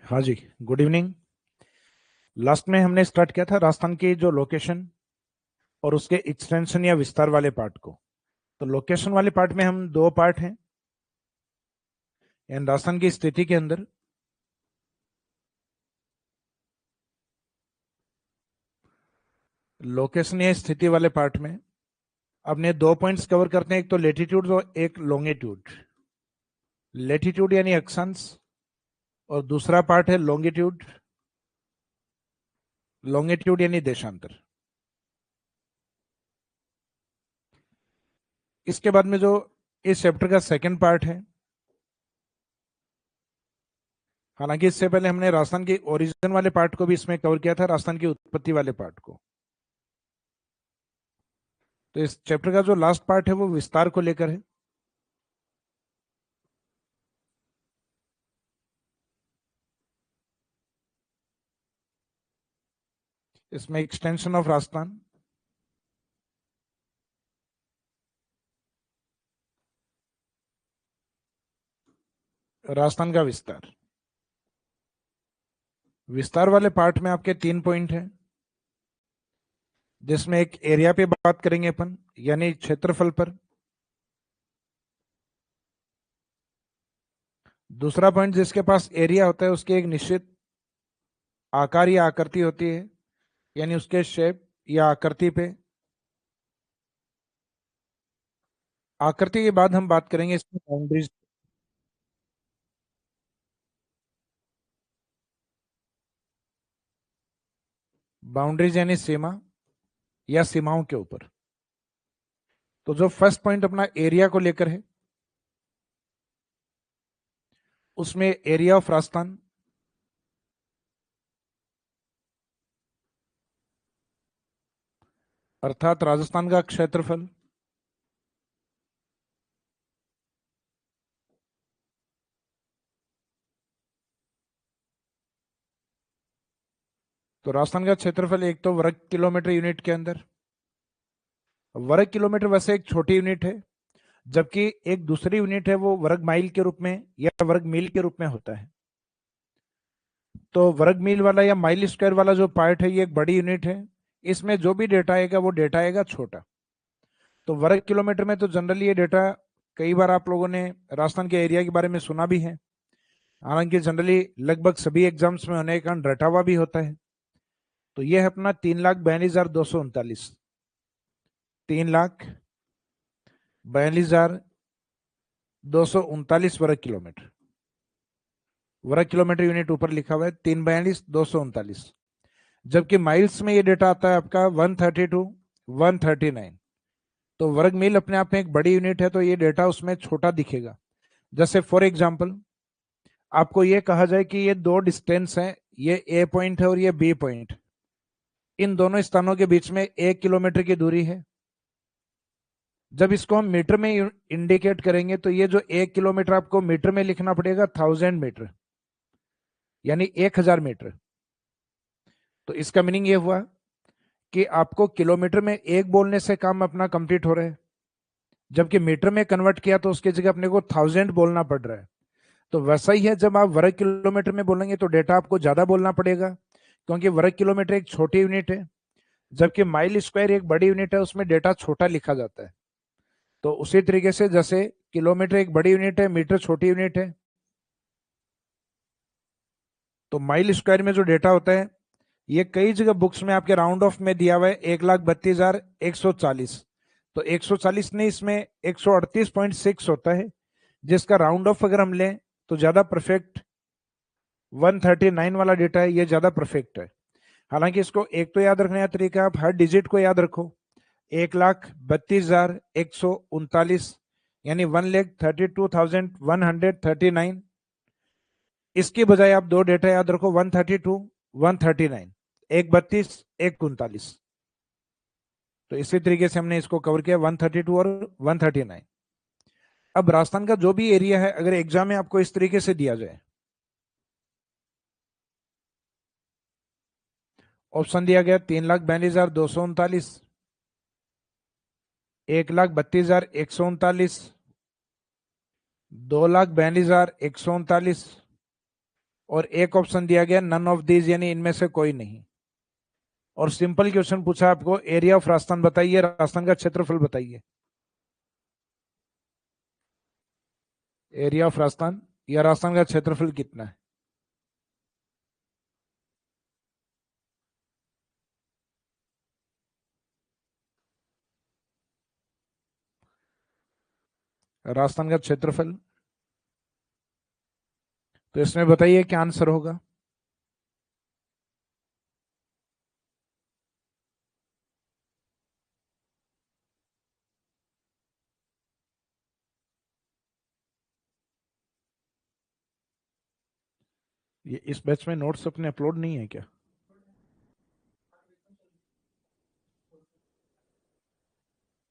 हाँ जी, good evening. Last में हमने स्टार्ट किया था राजस्थान की जो लोकेशन और उसके एक्सटेंशन या विस्तार वाले पार्ट को। तो लोकेशन वाले पार्ट में हम दो पार्ट हैं, यानी राजस्थान की स्थिति के अंदर लोकेशन या स्थिति वाले पार्ट में अपने दो पॉइंट्स कवर करते हैं, एक तो लेटीट्यूड और एक लॉन्गिट्यूड। लेटीट्यूड यानी अक्षांश और दूसरा पार्ट है लॉन्गिट्यूड। लॉन्गिट्यूड यानी देशांतर। इसके बाद में जो इस चैप्टर का सेकंड पार्ट है, हालांकि इससे पहले हमने राजस्थान की ओरिजिन वाले पार्ट को भी इसमें कवर किया था, राजस्थान की उत्पत्ति वाले पार्ट को। तो इस चैप्टर का जो लास्ट पार्ट है वो विस्तार को लेकर है। इसमें एक्सटेंशन ऑफ राजस्थान, राजस्थान का विस्तार। विस्तार वाले पार्ट में आपके 3 पॉइंट हैं, जिसमें एक एरिया पे बात करेंगे अपन, यानी क्षेत्रफल पर। दूसरा पॉइंट, जिसके पास एरिया होता है उसकी एक निश्चित आकार या आकृति होती है, यानी उसके शेप या आकृति पे। आकृति के बाद हम बात करेंगे इसमें बाउंड्रीज। बाउंड्रीज यानी सीमा या सीमाओं के ऊपर। तो जो फर्स्ट पॉइंट अपना एरिया को लेकर है, उसमें एरिया ऑफ राजस्थान, अर्थात राजस्थान का क्षेत्रफल, तो राजस्थान का क्षेत्रफल एक तो वर्ग किलोमीटर यूनिट के अंदर। वर्ग किलोमीटर वैसे एक छोटी यूनिट है, जबकि एक दूसरी यूनिट है वो वर्ग माइल के रूप में या वर्ग मील के रूप में होता है। तो वर्ग मील वाला या माइल स्क्वायर वाला जो पार्ट है ये एक बड़ी यूनिट है। इसमें जो भी डेटा आएगा वो डेटा आएगा छोटा। तो वर्ग किलोमीटर में तो जनरली ये डेटा कई बार आप लोगों ने राजस्थान के एरिया के बारे में सुना भी है, हालांकि जनरली लगभग सभी एग्जाम्स में होने के कारण रटा हुआ भी होता है। तो ये है अपना 3,42,239। 3,42,239 वर्ग किलोमीटर। वर्ग किलोमीटर यूनिट ऊपर लिखा हुआ है 3,42,239। जबकि माइल्स में ये डेटा आता है आपका 132,139। तो वर्ग मील अपने आप में एक बड़ी यूनिट है, तो ये डेटा उसमें छोटा दिखेगा। जैसे फॉर एग्जाम्पल आपको ये कहा जाए कि ये दो डिस्टेंस हैं, ये ए पॉइंट है और ये बी पॉइंट। इन दोनों स्थानों के बीच में 1 किलोमीटर की दूरी है। जब इसको हम मीटर में इंडिकेट करेंगे तो ये जो 1 किलोमीटर आपको मीटर में लिखना पड़ेगा 1000 मीटर, यानी 1000 मीटर। तो इसका मीनिंग ये हुआ कि आपको किलोमीटर में एक बोलने से काम अपना कंप्लीट हो रहा है, जबकि मीटर में कन्वर्ट किया तो उसकी जगह अपने को 1000 बोलना पड़ रहा है। तो वैसा ही है, जब आप वर्ग किलोमीटर में बोलेंगे तो डेटा आपको ज्यादा बोलना पड़ेगा, क्योंकि वर्ग किलोमीटर एक छोटी यूनिट है, जबकि माइल स्क्वायर एक बड़ी यूनिट है, उसमें डेटा छोटा लिखा जाता है। तो उसी तरीके से जैसे किलोमीटर एक बड़ी यूनिट है, मीटर छोटी यूनिट है, तो माइल स्क्वायर में जो डेटा होता है ये कई जगह बुक्स में आपके राउंड ऑफ में दिया हुआ है 1,32,140। तो 140 नहीं, इसमें 138.6 होता है, जिसका राउंड ऑफ अगर हम लें तो ज्यादा परफेक्ट 139 वाला डेटा है, ये ज्यादा परफेक्ट है। हालांकि इसको एक तो याद रखने का तरीका, आप हर डिजिट को याद रखो। 1,32,139 यानी 1,32,139। इसकी बजाय आप दो डेटा याद रखो, 132, 139, 132, 139। तो इसी तरीके से हमने इसको कवर किया 132 और 139। अब राजस्थान का जो भी एरिया है, अगर एग्जाम में आपको इस तरीके से दिया जाए, ऑप्शन दिया गया 3,42,239, 1,32,139, 2,42,139, और एक ऑप्शन दिया गया नन ऑफ दीज, यानी इनमें से कोई नहीं। और सिंपल क्वेश्चन पूछा आपको, एरिया ऑफ राजस्थान बताइए, राजस्थान का क्षेत्रफल बताइए। एरिया ऑफ राजस्थान या राजस्थान का क्षेत्रफल कितना है? राजस्थान का क्षेत्रफल, तो इसमें बताइए क्या आंसर होगा। ये इस बैच में नोट्स अपने अपलोड नहीं है क्या?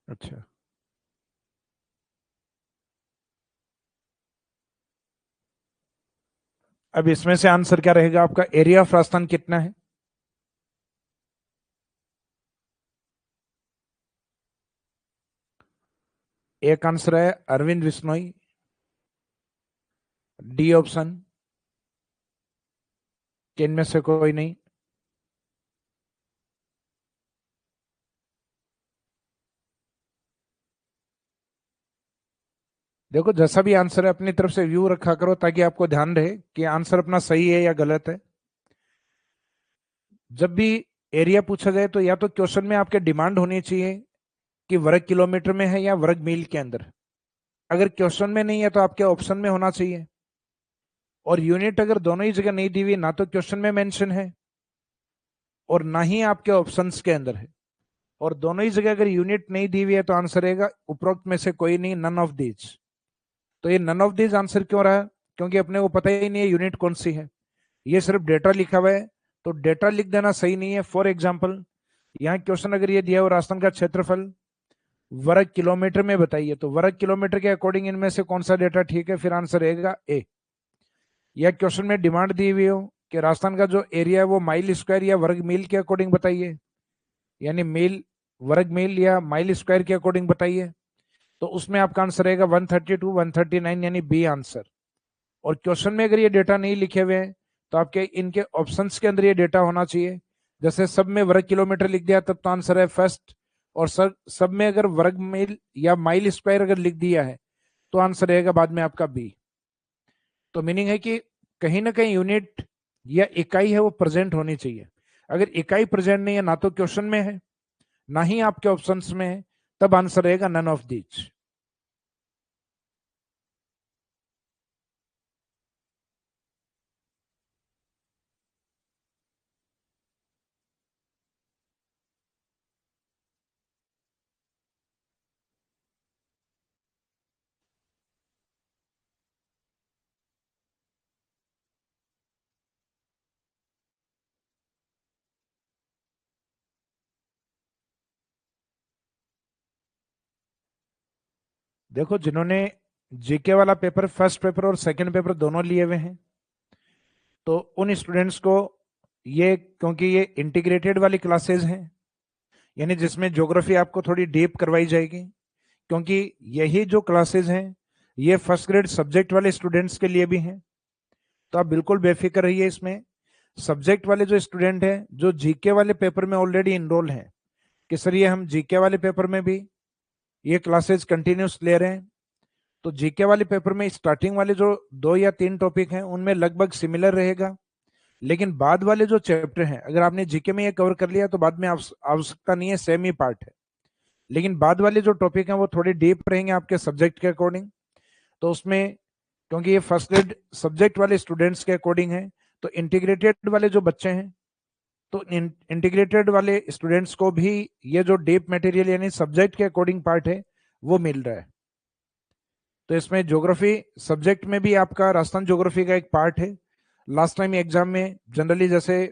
अच्छा, अब इसमें से आंसर क्या रहेगा आपका, एरिया ऑफ राजस्थान कितना है? एक आंसर है अरविंद बिश्नोई, डी ऑप्शन, कि इनमें से कोई नहीं। देखो, जैसा भी आंसर है अपनी तरफ से व्यू रखा करो ताकि आपको ध्यान रहे कि आंसर अपना सही है या गलत है। जब भी एरिया पूछा जाए तो या तो क्वेश्चन में आपके डिमांड होनी चाहिए कि वर्ग किलोमीटर में है या वर्ग मील के अंदर। अगर क्वेश्चन में नहीं है तो आपके ऑप्शन में होना चाहिए। और यूनिट अगर दोनों ही जगह नहीं दी हुई, ना तो क्वेश्चन में मेंशन है और ना ही आपके ऑप्शंस के अंदर है, और दोनों ही जगह अगर यूनिट नहीं दी हुई है तो आंसर रहेगा उपरोक्त में से कोई नहीं, नन ऑफ दीज। तो ये नन ऑफ दीज आंसर क्यों रहा? क्योंकि अपने को पता ही नहीं है यूनिट कौन सी है, ये सिर्फ डेटा लिखा हुआ है। तो डेटा लिख देना सही नहीं है। फॉर एग्जाम्पल, यहाँ क्वेश्चन अगर ये दिया हो राजस्थान का क्षेत्रफल वर्ग किलोमीटर में बताइए, तो वर्ग किलोमीटर के अकॉर्डिंग इनमें से कौन सा डेटा ठीक है, फिर आंसर रहेगा ए। या क्वेश्चन में डिमांड दी हुई हो कि राजस्थान का जो एरिया है वो माइल स्क्वायर या वर्ग मील के अकॉर्डिंग बताइए, यानी मील, वर्ग मील या माइल स्क्वायर के अकॉर्डिंग बताइए, तो उसमें आपका आंसर रहेगा 132, 139, यानी बी आंसर। और क्वेश्चन में अगर ये डेटा नहीं लिखे हुए हैं तो आपके इनके ऑप्शंस के अंदर ये डेटा होना चाहिए। जैसे सब में वर्ग किलोमीटर लिख दिया तब तो आंसर है फर्स्ट, और सब में अगर वर्ग मील या माइल स्क्वायर अगर लिख दिया है तो आंसर रहेगा बाद में आपका बी। तो मीनिंग है कि कहीं ना कहीं यूनिट या इकाई है वो प्रेजेंट होनी चाहिए। अगर इकाई प्रेजेंट नहीं है, ना तो क्वेश्चन में है ना ही आपके ऑप्शंस में है, तब आंसर रहेगा नन ऑफ दीज। देखो, जिन्होंने जीके वाला पेपर, फर्स्ट पेपर और सेकंड पेपर दोनों लिए हुए हैं, तो उन स्टूडेंट्स को ये, क्योंकि ये इंटीग्रेटेड वाली क्लासेस हैं, यानी जिसमें ज्योग्राफी आपको थोड़ी डीप करवाई जाएगी, क्योंकि यही जो क्लासेस हैं ये फर्स्ट ग्रेड सब्जेक्ट वाले स्टूडेंट्स के लिए भी हैं। तो आप बिल्कुल बेफिक्र रहिए इसमें। सब्जेक्ट वाले जो स्टूडेंट हैं जो जीके वाले पेपर में ऑलरेडी इनरोल हैं कि सर ये हम जीके वाले पेपर में भी ये क्लासेस कंटिन्यूस ले रहे हैं, तो जीके वाले पेपर में स्टार्टिंग वाले जो 2 या 3 टॉपिक हैं उनमें लगभग सिमिलर रहेगा, लेकिन बाद वाले जो चैप्टर हैं अगर आपने जीके में ये कवर कर लिया तो बाद में आवश्यकता नहीं है, सेम ही पार्ट है। लेकिन बाद वाले जो टॉपिक हैं वो थोड़े डीप रहेंगे आपके सब्जेक्ट के अकॉर्डिंग। तो उसमें, क्योंकि ये फर्स्ट ग्रेड सब्जेक्ट वाले स्टूडेंट्स के अकॉर्डिंग है, तो इंटीग्रेटेड वाले जो बच्चे हैं, तो इंटीग्रेटेड वाले स्टूडेंट्स को भी ये जो डीप मटेरियल यानी सब्जेक्ट के अकॉर्डिंग पार्ट है वो मिल रहा है। तो इसमें ज्योग्राफी सब्जेक्ट में भी आपका राजस्थान ज्योग्राफी का एक पार्ट है। लास्ट टाइम एग्जाम में जनरली जैसे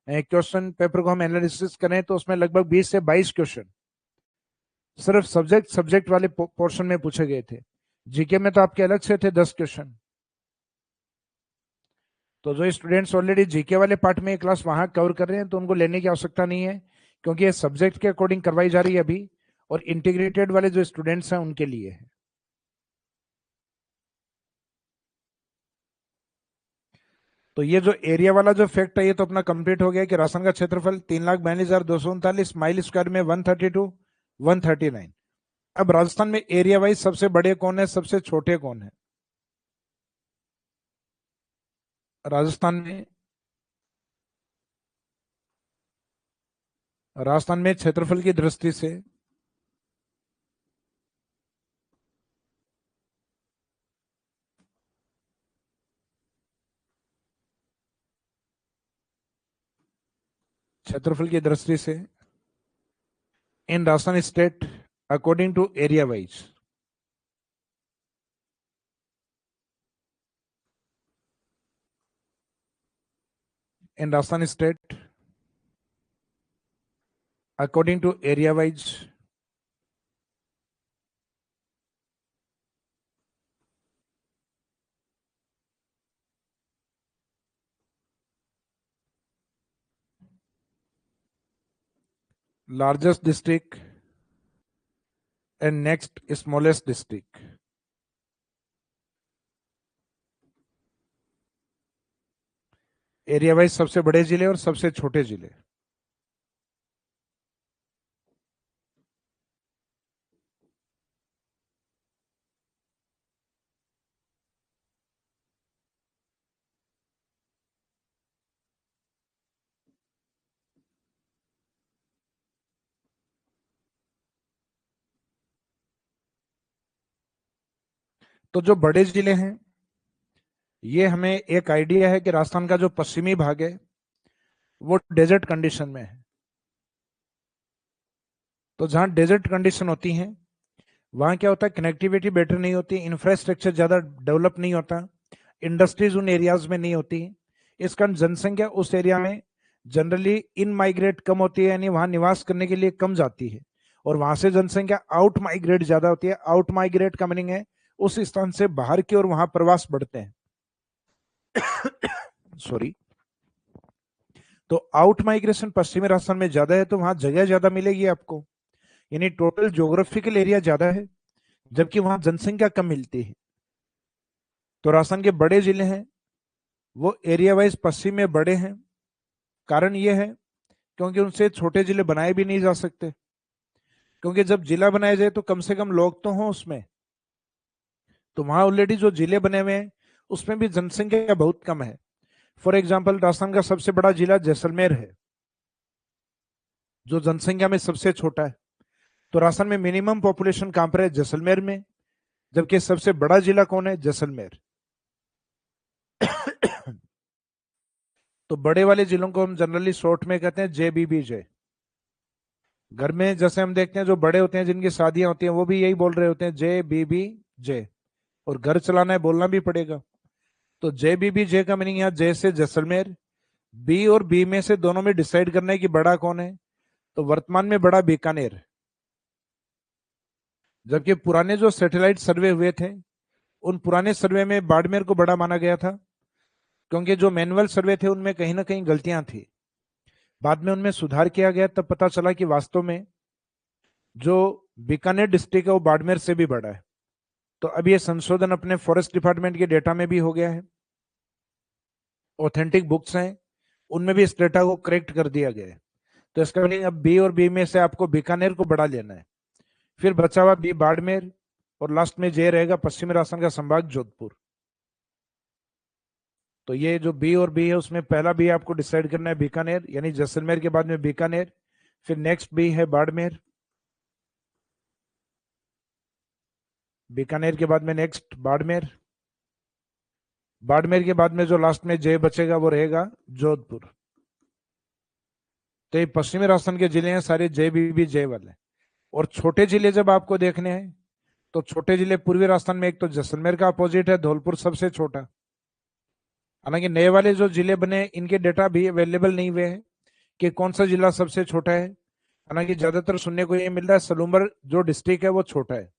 क्वेश्चन पेपर को हम एनालिसिस करें तो उसमें लगभग 20 से 22 क्वेश्चन सिर्फ सब्जेक्ट सब्जेक्ट वाले पोर्शन में पूछे गए थे। जीके में तो आपके अलग से थे 10 क्वेश्चन। तो जो स्टूडेंट्स ऑलरेडी जीके वाले पार्ट में क्लास वहां कवर कर रहे हैं तो उनको लेने की आवश्यकता नहीं है, क्योंकि ये सब्जेक्ट के अकॉर्डिंग करवाई जा रही है अभी, और इंटीग्रेटेड वाले जो स्टूडेंट्स हैं उनके लिए है। तो ये जो एरिया वाला जो फैक्ट है ये तो अपना कंप्लीट हो गया कि राजस्थान का क्षेत्रफल 3,42,239, माइल स्क्वायर में 132, 139। अब राजस्थान में एरिया वाइज सबसे बड़े कौन है, सबसे छोटे कौन है? राजस्थान में क्षेत्रफल की दृष्टि से in Rajasthan state according to area wise, in Rajasthan state according to area wise largest district and next smallest district. Area wise सबसे बड़े जिले और सबसे छोटे जिले। तो जो बड़े जिले हैं ये हमें एक आइडिया है कि राजस्थान का जो पश्चिमी भाग है वो डेजर्ट कंडीशन में है। तो जहां डेजर्ट कंडीशन होती है वहां क्या होता है, कनेक्टिविटी बेटर नहीं होती, इंफ्रास्ट्रक्चर ज्यादा डेवलप नहीं होता, इंडस्ट्रीज उन एरियाज में नहीं होती। इस कारण जनसंख्या उस एरिया में जनरली इन माइग्रेट कम होती है, यानी वहां निवास करने के लिए कम जाती है, और वहां से जनसंख्या आउट माइग्रेट ज्यादा होती है। आउट माइग्रेट का मीनिंग है उस स्थान से बाहर की ओर वहां प्रवास बढ़ते हैं। सॉरी। तो आउट माइग्रेशन पश्चिमी राजस्थान में ज्यादा है, तो वहां जगह ज्यादा मिलेगी आपको, यानी टोटल ज्योग्राफिकल एरिया ज्यादा है, जबकि वहां जनसंख्या कम मिलती है। तो राजस्थान के बड़े जिले हैं वो एरिया वाइज पश्चिम में बड़े हैं। कारण ये है क्योंकि उनसे छोटे जिले बनाए भी नहीं जा सकते, क्योंकि जब जिला बनाया जाए तो कम से कम लोग तो हों उसमें। तो वहां ऑलरेडी जो जिले बने हुए हैं उसमें भी जनसंख्या बहुत कम है। फॉर एग्जाम्पल राजस्थान का सबसे बड़ा जिला जैसलमेर है जो जनसंख्या में सबसे छोटा है। तो राजस्थान में मिनिमम पॉपुलेशन कहां पर है, जैसलमेर में, जबकि सबसे बड़ा जिला कौन है, जैसलमेर। तो बड़े वाले जिलों को हम जनरली शॉर्ट में कहते हैं JBBJ। घर में जैसे हम देखते हैं जो बड़े होते हैं जिनकी शादियां होती हैं वो भी यही बोल रहे होते हैं JBBJ, और घर चलाना है बोलना भी पड़ेगा। तो JBBJ का मीनिंग यहाँ जे से जैसलमेर, बी और बी में से दोनों में डिसाइड करना है कि बड़ा कौन है। तो वर्तमान में बड़ा बीकानेर, जबकि पुराने जो सैटेलाइट सर्वे हुए थे उन पुराने सर्वे में बाड़मेर को बड़ा माना गया था, क्योंकि जो मैनुअल सर्वे थे उनमें कहीं ना कहीं गलतियां थी। बाद में उनमें सुधार किया गया, तब पता चला कि वास्तव में जो बीकानेर डिस्ट्रिक्ट है वो बाड़मेर से भी बड़ा है। तो अब ये संशोधन अपने फॉरेस्ट डिपार्टमेंट के डेटा में भी हो गया है, ऑथेंटिक बुक्स हैं उनमें भी इस डेटा को करेक्ट कर दिया गया है। तो इसका मीनिंग अब बी और बी में से आपको बीकानेर को बड़ा लेना है, फिर बचा हुआ बी बाड़मेर, और लास्ट में जे रहेगा पश्चिमी राजस्थान का संभाग जोधपुर। तो ये जो बी और बी है उसमें पहला बी आपको डिसाइड करना है बीकानेर, यानी जैसलमेर के बाद में बीकानेर, फिर नेक्स्ट बी है बाड़मेर, बीकानेर के बाद में नेक्स्ट बाड़मेर, बाड़मेर के बाद में जो लास्ट में जे बचेगा वो रहेगा जोधपुर। तो ये पश्चिमी राजस्थान के जिले हैं सारे JBBJ वाले। और छोटे जिले जब आपको देखने हैं तो छोटे जिले पूर्वी राजस्थान में एक तो जैसलमेर का अपोजिट है धौलपुर सबसे छोटा। हालांकि नए वाले जो जिले बने इनके डेटा भी अवेलेबल नहीं हुए हैं कि कौन सा जिला सबसे छोटा है। हालांकि ज्यादातर सुनने को ये मिल रहा है सलूम्बर जो डिस्ट्रिक्ट है वो छोटा है,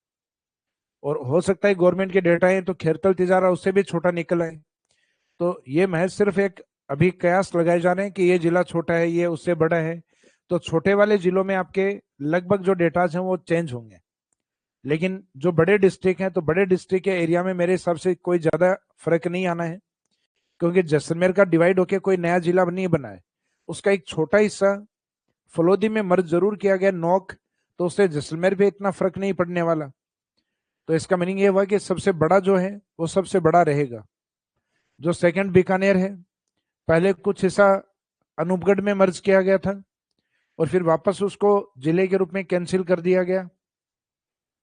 और हो सकता है गवर्नमेंट के डेटा है तो खेरतल तिजारा उससे भी छोटा निकल आए। तो ये महज सिर्फ एक अभी कयास लगाए जा रहे हैं कि ये जिला छोटा है ये उससे बड़ा है। तो छोटे वाले जिलों में आपके लगभग जो डेटाज हैं वो चेंज होंगे, लेकिन जो बड़े डिस्ट्रिक्ट हैं तो बड़े डिस्ट्रिक्ट के एरिया में मेरे हिसाब से कोई ज्यादा फर्क नहीं आना है, क्योंकि जैसलमेर का डिवाइड होके कोई नया जिला नहीं बना है, उसका एक छोटा हिस्सा फलोदी में मर्ज जरूर किया गया, नोक, तो उससे जैसलमेर पे इतना फर्क नहीं पड़ने वाला। तो इसका मीनिंग ये हुआ कि सबसे बड़ा जो है वो सबसे बड़ा रहेगा। जो सेकंड बीकानेर है, पहले कुछ हिस्सा अनूपगढ़ में मर्ज किया गया था और फिर वापस उसको जिले के रूप में कैंसिल कर दिया गया।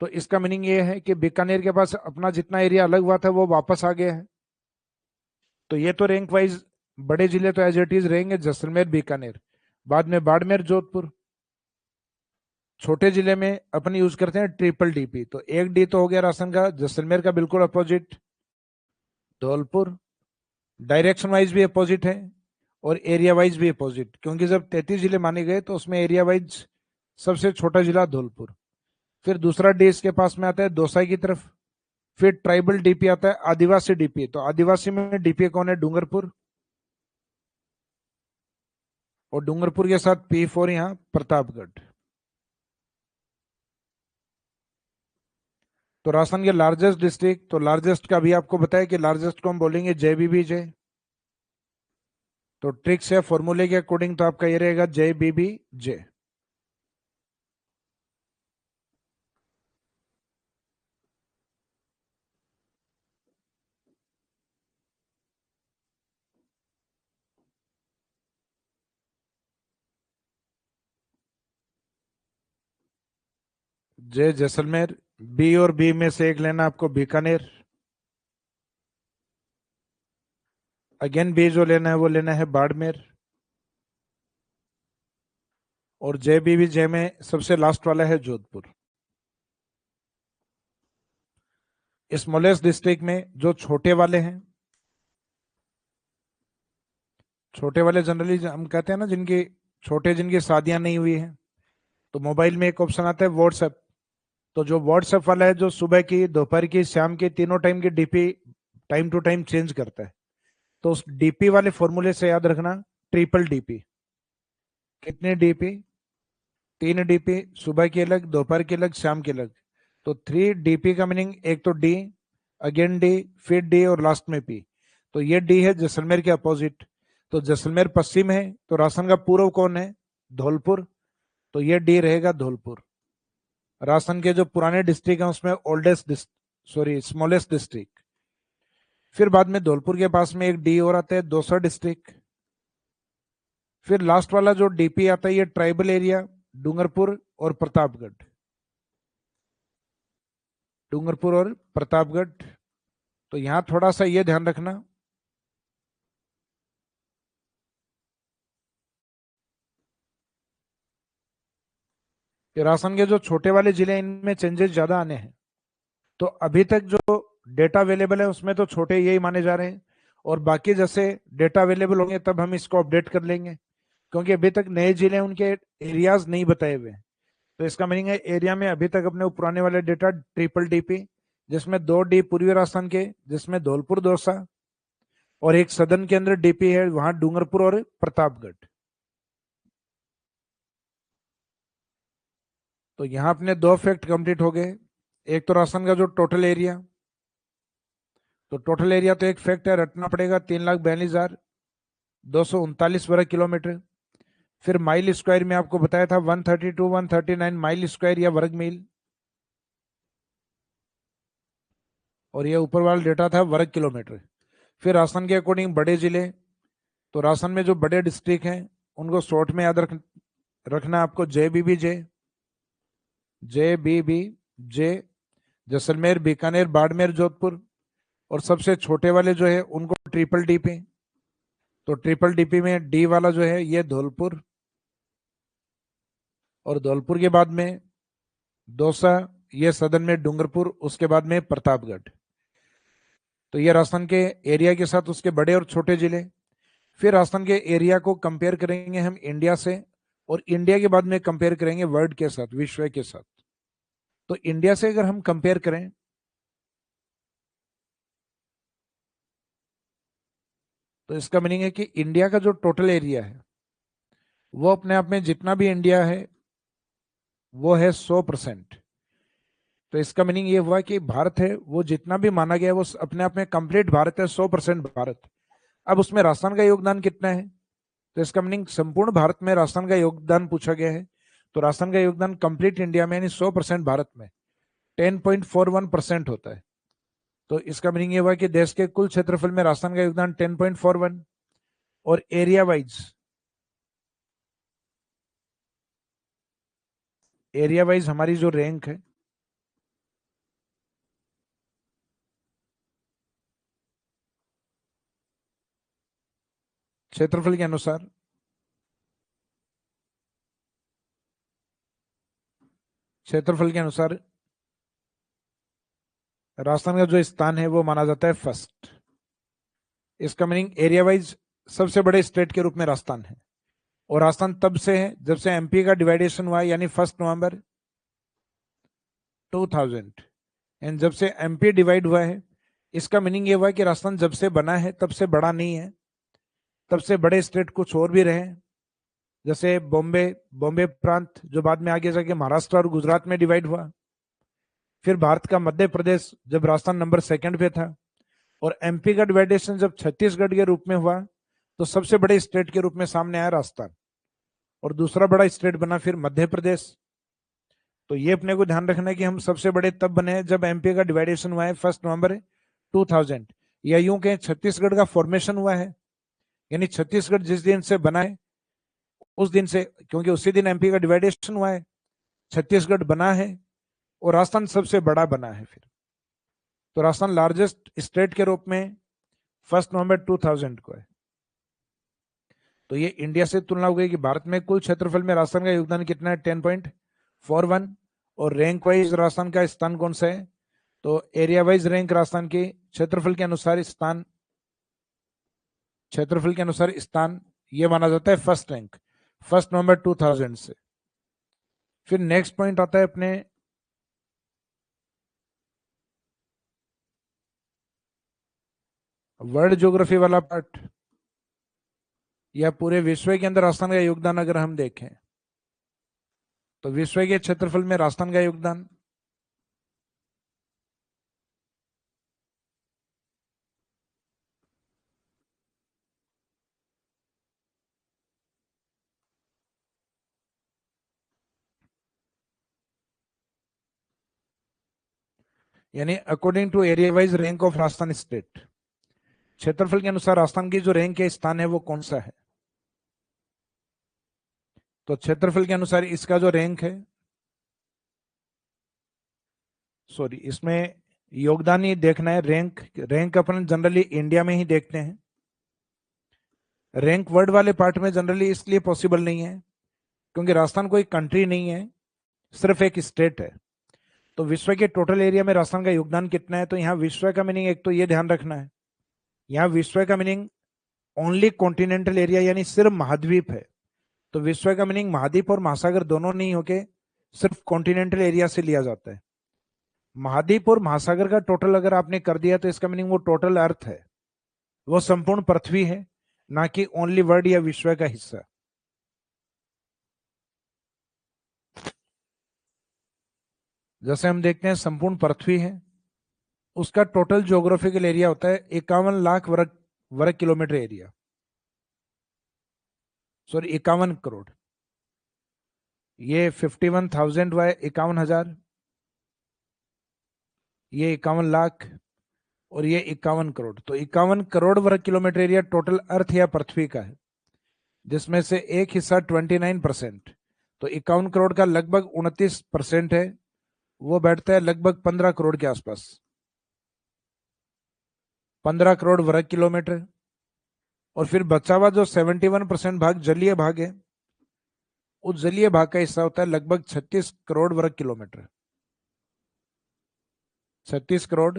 तो इसका मीनिंग ये है कि बीकानेर के पास अपना जितना एरिया अलग हुआ था वो वापस आ गया है। तो ये तो रैंक वाइज बड़े जिले तो एज इट इज रहेंगे, जैसलमेर बीकानेर, बाद में बाड़मेर जोधपुर। छोटे जिले में अपन यूज करते हैं ट्रिपल डीपी, तो एक डी तो हो गया राशन का, जैसलमेर का बिल्कुल अपोजिट धौलपुर, डायरेक्शन वाइज भी अपोजिट है और एरिया वाइज भी अपोजिट, क्योंकि जब 33 जिले माने गए तो उसमें एरिया वाइज सबसे छोटा जिला धौलपुर। फिर दूसरा डी इसके पास में आता है दौसा की तरफ। फिर ट्राइबल डीपी आता है आदिवासी डीपी, तो आदिवासी में डीपी कौन है, डूंगरपुर, और डूंगरपुर के साथ P4 यहां प्रतापगढ़। तो राजस्थान के लार्जेस्ट डिस्ट्रिक्ट, तो लार्जेस्ट का भी आपको बताया कि लार्जेस्ट को हम बोलेंगे JBBJ। तो ट्रिक्स है फॉर्मूले के अकॉर्डिंग, तो आपका ये रहेगा JBBJ। जैसलमेर, बी और बी में से एक लेना आपको बीकानेर। अगेन बी जो लेना है वो लेना है बाड़मेर। और JBBJ में सबसे लास्ट वाला है जोधपुर। स्मॉलेस्ट डिस्ट्रिक्ट में जो छोटे वाले हैं, छोटे वाले जनरली हम कहते हैं ना जिनकी छोटे, जिनकी शादियां नहीं हुई हैं, तो मोबाइल में एक ऑप्शन आता है व्हाट्सएप। तो जो व्हाट्सएप वाला है, जो सुबह की, दोपहर की, शाम की, तीनों टाइम की DP time to time change करता है, तो उस डीपी वाले फॉर्मूले से याद रखना ट्रिपल डीपी। कितने डीपी, 3 डीपी, सुबह की अलग, दोपहर की अलग, शाम की अलग। तो 3 डीपी का मीनिंग एक तो डी, अगेन डी, फिर डी और लास्ट में पी। तो ये डी है जैसलमेर के अपोजिट। तो जैसलमेर पश्चिम है, तो राजस्थान का पूर्व कौन है, धौलपुर, तो ये डी रहेगा धौलपुर। राजस्थान के जो पुराने डिस्ट्रिक्ट हैं उसमें ओल्डेस्ट, सॉरी स्मॉलेस्ट डिस्ट्रिक्ट। फिर बाद में धौलपुर के पास में एक डी और आता है दौसा डिस्ट्रिक्ट। फिर लास्ट वाला जो डीपी आता है ये ट्राइबल एरिया, डूंगरपुर और प्रतापगढ़, डूंगरपुर और प्रतापगढ़। तो यहां थोड़ा सा ये ध्यान रखना, कि राजस्थान के जो छोटे वाले जिले इनमें चेंजेस ज्यादा आने हैं। तो अभी तक जो डेटा अवेलेबल है उसमें तो छोटे यही माने जा रहे हैं, और बाकी जैसे डेटा अवेलेबल होंगे तब हम इसको अपडेट कर लेंगे, क्योंकि अभी तक नए जिले उनके एरियाज नहीं बताए हुए हैं। तो इसका मीनिंग है एरिया में अभी तक अपने पुराने वाले डेटा ट्रिपल डीपी, जिसमें 2 डी पूर्वी राजस्थान के, जिसमें धौलपुर दौसा, और एक सदन के अंदर डीपी है वहां डूंगरपुर और प्रतापगढ़। तो यहां अपने 2 फैक्ट कंप्लीट हो गए। एक तो राजस्थान का जो टोटल एरिया, तो टोटल एरिया तो एक फैक्ट है, रटना पड़ेगा, 3,42,239 वर्ग किलोमीटर। फिर माइल स्क्वायर में आपको बताया था 132 139 माइल स्क्वायर या वर्ग मील, और ये ऊपर वाला डेटा था वर्ग किलोमीटर। फिर राजस्थान के अकॉर्डिंग बड़े जिले, तो राजस्थान में जो बड़े डिस्ट्रिक्ट हैं उनको शॉर्ट में याद रखना आपको JBBJ, JBBJ, जैसलमेर, बीकानेर, बाड़मेर, जोधपुर। और सबसे छोटे वाले जो है उनको ट्रिपल डीपी। तो ट्रिपल डीपी में डी वाला जो है ये धौलपुर, और धौलपुर के बाद में दौसा, ये सदन में डूंगरपुर, उसके बाद में प्रतापगढ़। तो ये राजस्थान के एरिया के साथ उसके बड़े और छोटे जिले। फिर राजस्थान के एरिया को कंपेयर करेंगे हम इंडिया से, और इंडिया के बाद में कंपेयर करेंगे वर्ल्ड के साथ, विश्व के साथ। तो इंडिया से अगर हम कंपेयर करें, तो इसका मीनिंग है कि इंडिया का जो टोटल एरिया है वो अपने आप में जितना भी इंडिया है वो है 100%। तो इसका मीनिंग ये हुआ कि भारत है वो जितना भी माना गया है वो अपने आप में कंप्लीट भारत है, 100% भारत। अब उसमें राजस्थान का योगदान कितना है, तो इसका मीनिंग संपूर्ण भारत में राजस्थान का योगदान पूछा गया है। तो राजस्थान का योगदान कंप्लीट इंडिया में यानी 100% भारत में 10.41% होता है। तो इसका मीनिंग ये हुआ कि देश के कुल क्षेत्रफल में राजस्थान का योगदान 10.41। और एरिया वाइज हमारी जो रैंक है, क्षेत्रफल के अनुसार, राजस्थान का जो स्थान है वो माना जाता है फर्स्ट। इसका मीनिंग एरिया वाइज सबसे बड़े स्टेट के रूप में राजस्थान है। और राजस्थान तब से है जब से एमपी का डिवाइडेशन हुआ, यानी 1 नवंबर 2000। एंड जब से एमपी डिवाइड हुआ है, इसका मीनिंग ये हुआ कि राजस्थान जब से बना है तब से बड़ा नहीं है। तब से बड़े स्टेट कुछ और भी रहे, जैसे बॉम्बे प्रांत जो बाद में आगे जाके महाराष्ट्र और गुजरात में डिवाइड हुआ। फिर भारत का मध्य प्रदेश जब राजस्थान नंबर 2 पे था। और एमपी का डिवाइडेशन जब छत्तीसगढ़ के रूप में हुआ तो सबसे बड़े स्टेट के रूप में सामने आया राजस्थान, और दूसरा बड़ा स्टेट बना फिर मध्य प्रदेश। तो ये अपने को ध्यान रखना है कि हम सबसे बड़े तब बने जब एमपी का डिवाइडेशन हुआ है 1 नवंबर 2000, या यूं कहें छत्तीसगढ़ का फॉर्मेशन हुआ है। यानी छत्तीसगढ़ जिस दिन से बना है उस दिन से, क्योंकि उसी दिन एमपी का डिवाइडेशन हुआ है, छत्तीसगढ़ बना है और राजस्थान सबसे बड़ा बना है फिर। तो राजस्थान लार्जेस्ट स्टेट के रूप में 1 नवंबर 2000 को है। तो ये इंडिया से तुलना हो गई कि भारत में कुल क्षेत्रफल में राजस्थान का योगदान कितना है, 10.41। और रैंक वाइज राजस्थान का स्थान कौन सा है, तो एरिया वाइज रैंक राजस्थान के क्षेत्रफल के अनुसार स्थान ये माना जाता है फर्स्ट रैंक 1 नवंबर 2000 से। फिर नेक्स्ट पॉइंट आता है अपने वर्ल्ड ज्योग्राफी वाला पार्ट, या पूरे विश्व के अंदर राजस्थान का योगदान अगर हम देखें तो विश्व के क्षेत्रफल में राजस्थान का योगदान यानी according to area wise rank of Rajasthan state, क्षेत्रफल के अनुसार राजस्थान की जो रैंक है स्थान है वो कौन सा है। तो क्षेत्रफल के अनुसार इसका जो रैंक है, सॉरी इसमें योगदान ही देखना है। रैंक अपन जनरली इंडिया में ही देखते हैं। रैंक वर्ल्ड वाले पार्ट में जनरली इसलिए पॉसिबल नहीं है क्योंकि राजस्थान कोई कंट्री नहीं है, सिर्फ एक स्टेट है। तो विश्व के टोटल एरिया में राजस्थान का योगदान कितना है, तो यहाँ विश्व का मीनिंग एक तो ये ध्यान रखना है, यहाँ विश्व का मीनिंग ओनली कॉन्टिनेंटल एरिया यानी सिर्फ महाद्वीप है। तो विश्व का मीनिंग महाद्वीप और महासागर दोनों नहीं होके सिर्फ कॉन्टिनेंटल एरिया से लिया जाता है। महाद्वीप और महासागर का टोटल अगर आपने कर दिया तो इसका मीनिंग वो टोटल अर्थ है, वो संपूर्ण पृथ्वी है, ना कि ओनली वर्ल्ड या विश्व का हिस्सा। जैसे हम देखते हैं संपूर्ण पृथ्वी है, उसका टोटल ज्योग्राफिकल एरिया होता है 51 लाख वर्ग किलोमीटर एरिया, सॉरी 51 करोड़। ये 51,000 हुआ है, 51,000, ये 51 लाख और ये 51 करोड़। तो 51 करोड़ वर्ग किलोमीटर एरिया टोटल अर्थ या पृथ्वी का है, जिसमें से एक हिस्सा 29%, तो 51 करोड़ का लगभग 29% है, वो बैठता है लगभग 15 करोड़ के आसपास, 15 करोड़ वर्ग किलोमीटर। और फिर बचा हुआ जो 71% भाग जलीय भाग है, उस जलीय भाग का हिस्सा होता है लगभग 36 करोड़ वर्ग किलोमीटर। 36 करोड़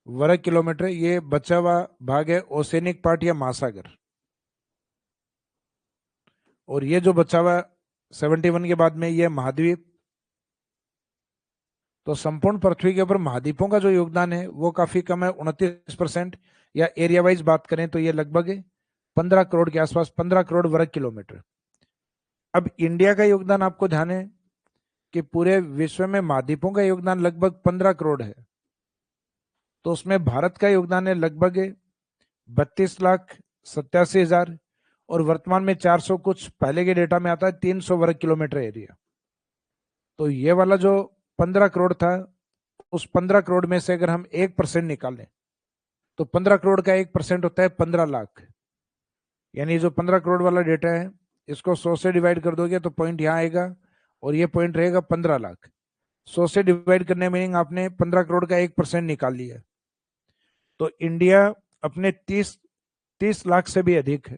वर्ग किलोमीटर ये बचा हुआ भाग है ओसेनिक पार्ट या महासागर। और ये जो बचा हुआ 71 के बाद में ये महाद्वीप। तो संपूर्ण पृथ्वी के ऊपर महाद्वीपों का जो योगदान है वो काफी कम है, 29%, या एरिया वाइज बात करें तो ये लगभग 15 करोड़ के आसपास, 15 करोड़ वर्ग किलोमीटर। अब इंडिया का योगदान आपको ध्यान है कि पूरे विश्व में महाद्वीपों का योगदान लगभग 15 करोड़ है, तो उसमें भारत का योगदान है लगभग 32,87,000 और वर्तमान में 400 कुछ, पहले के डेटा में आता है 300 वर्ग किलोमीटर एरिया। तो ये वाला जो 15 करोड़ था, उस 15 करोड़ में से अगर हम 1% निकालें तो 15 करोड़ का 1% होता है 15 लाख। यानी जो 15 करोड़ वाला डेटा है, इसको 100 से डिवाइड कर दोगे तो पॉइंट यहाँ आएगा और ये पॉइंट रहेगा 15 लाख। 100 से डिवाइड करने मीनिंग आपने 15 करोड़ का 1% निकाल लिया। तो इंडिया अपने 30 लाख से भी अधिक है,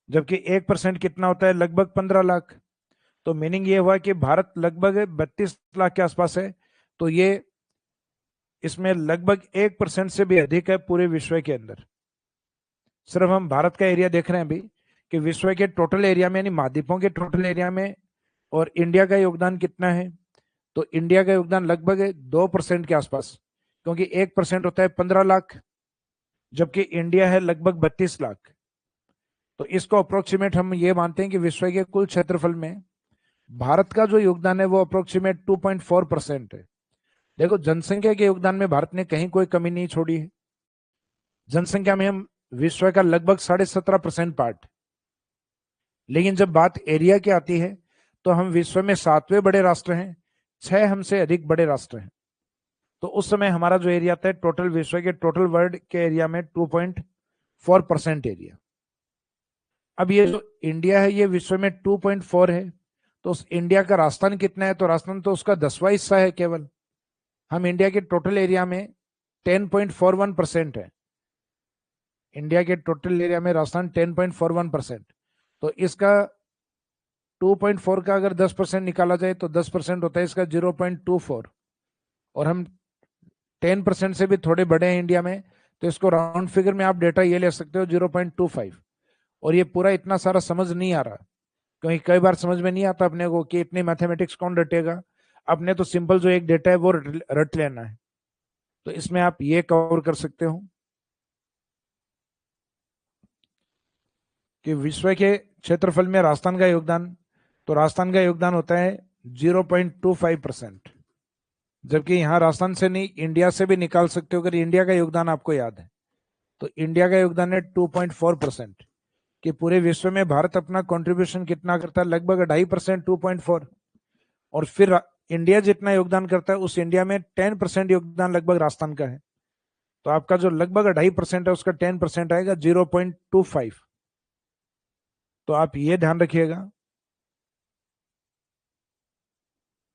जबकि 1% कितना होता है, लगभग 15 लाख। तो मीनिंग ये हुआ कि भारत लगभग 32 लाख के आसपास है। तो ये इसमें लगभग 1% से भी अधिक है पूरे विश्व के अंदर। सिर्फ हम भारत का एरिया देख रहे हैं अभी कि विश्व के टोटल एरिया में, यानी महाद्वीपों के टोटल एरिया में, और इंडिया का योगदान कितना है। तो इंडिया का योगदान लगभग 2% के आसपास, क्योंकि 1% होता है 15 लाख, जबकि इंडिया है लगभग 32 लाख। तो इसको अप्रोक्सीमेट हम ये मानते हैं कि विश्व के कुल क्षेत्रफल में भारत का जो योगदान है वो अप्रोक्सीमेट 2.4% है। देखो, जनसंख्या के योगदान में भारत ने कहीं कोई कमी नहीं छोड़ी है। जनसंख्या में हम विश्व का लगभग 17.5% पार्ट। लेकिन जब बात एरिया की आती है तो हम विश्व में 7वें बड़े राष्ट्र हैं, 6 हमसे अधिक बड़े राष्ट्र हैं। तो उस समय हमारा जो एरिया था टोटल विश्व के टोटल वर्ल्ड के एरिया में 2.4% एरिया। अब ये जो इंडिया है ये विश्व में 2.4 है, तो उस इंडिया का राजस्थान कितना है, तो राजस्थान तो उसका 10वां हिस्सा है केवल। हम इंडिया के टोटल एरिया में 10.41% है। इंडिया के टोटल एरिया में राजस्थान 10.41%। तो इसका 2.4 का अगर 10% निकाला जाए तो 10% होता है इसका 0.24। और हम 10% से भी थोड़े बड़े हैं इंडिया में, तो इसको राउंड फिगर में आप डेटा ये ले सकते हो 0.25। और ये पूरा इतना सारा समझ नहीं आ रहा, क्योंकि कई बार समझ में नहीं आता अपने को कि इतनी मैथमेटिक्स कौन रटेगा। अपने तो सिंपल जो एक डेटा है वो रट लेना है। तो इसमें आप ये कवर कर सकते हो कि विश्व के क्षेत्रफल में राजस्थान का योगदान, तो राजस्थान का योगदान होता है 0.25%। जबकि यहां राजस्थान से नहीं, इंडिया से भी निकाल सकते हो अगर इंडिया का योगदान आपको याद है। तो इंडिया का योगदान है 2.4%। कि पूरे विश्व में भारत अपना कंट्रीब्यूशन कितना करता है, लगभग 2.5%, 2.4। और फिर इंडिया जितना योगदान करता है उस इंडिया में 10% योगदान लगभग राजस्थान का है। तो आपका जो लगभग 2.5% है उसका 10% आएगा 0.25। तो आप ये ध्यान रखिएगा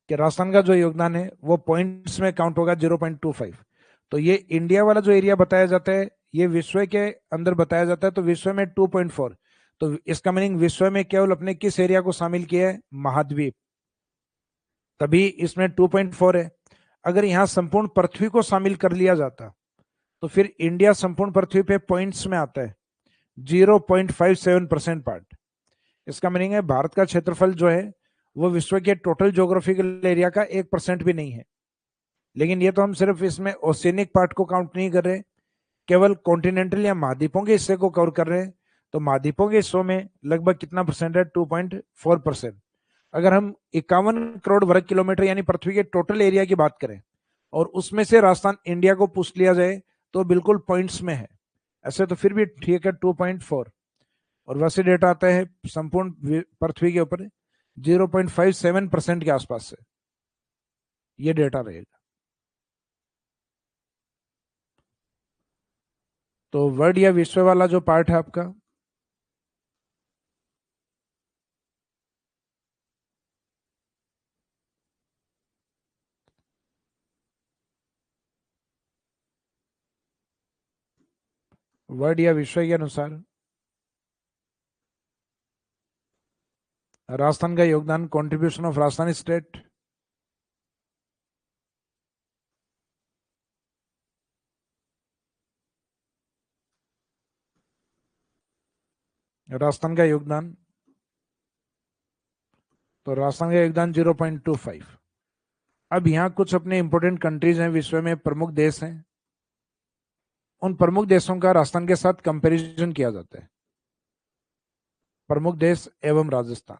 कि राजस्थान का जो योगदान है वो पॉइंट्स में काउंट होगा 0.25। तो ये इंडिया वाला जो एरिया बताया जाता है ये विश्व के अंदर बताया जाता है, तो विश्व में 2.4। तो इसका मीनिंग विश्व में केवल अपने किस एरिया को शामिल किया है, महाद्वीप, तभी इसमें 2.4 है। अगर यहां संपूर्ण पृथ्वी को शामिल कर लिया जाता तो फिर इंडिया संपूर्ण पृथ्वी पे पॉइंट्स में आता है 0.57% पार्ट। इसका मीनिंग है भारत का क्षेत्रफल जो है वो विश्व के टोटल ज्योग्राफिकल एरिया का 1% भी नहीं है। लेकिन ये तो हम सिर्फ इसमें ओशियनिक पार्ट को काउंट नहीं कर रहे, केवल कॉन्टिनेंटल या महाद्वीपों के हिस्से को कवर कर रहे हैं। तो महाद्वीपों के हिस्सों में लगभग कितना परसेंट है, 2.4%। अगर हम 51 करोड़ वर्ग किलोमीटर यानी पृथ्वी के टोटल एरिया की बात करें और उसमें से राजस्थान इंडिया को पूछ लिया जाए तो बिल्कुल पॉइंट्स में है। ऐसे तो फिर भी ठीक है 2.4। और वैसे डेटा आता है संपूर्ण पृथ्वी के ऊपर 0.57% के आसपास से ये डेटा रहेगा। तो वर्ल्ड या विश्व वाला जो पार्ट है आपका, वर्ल्ड या विश्व के अनुसार राजस्थान का योगदान, contribution of Rajasthan state, Rajasthan का योगदान, तो राजस्थान का योगदान 0.25। अब यहाँ कुछ अपने इंपोर्टेंट कंट्रीज हैं, विश्व में प्रमुख देश हैं, उन प्रमुख देशों का राजस्थान के साथ कंपैरिजन किया जाता है। प्रमुख देश एवं राजस्थान।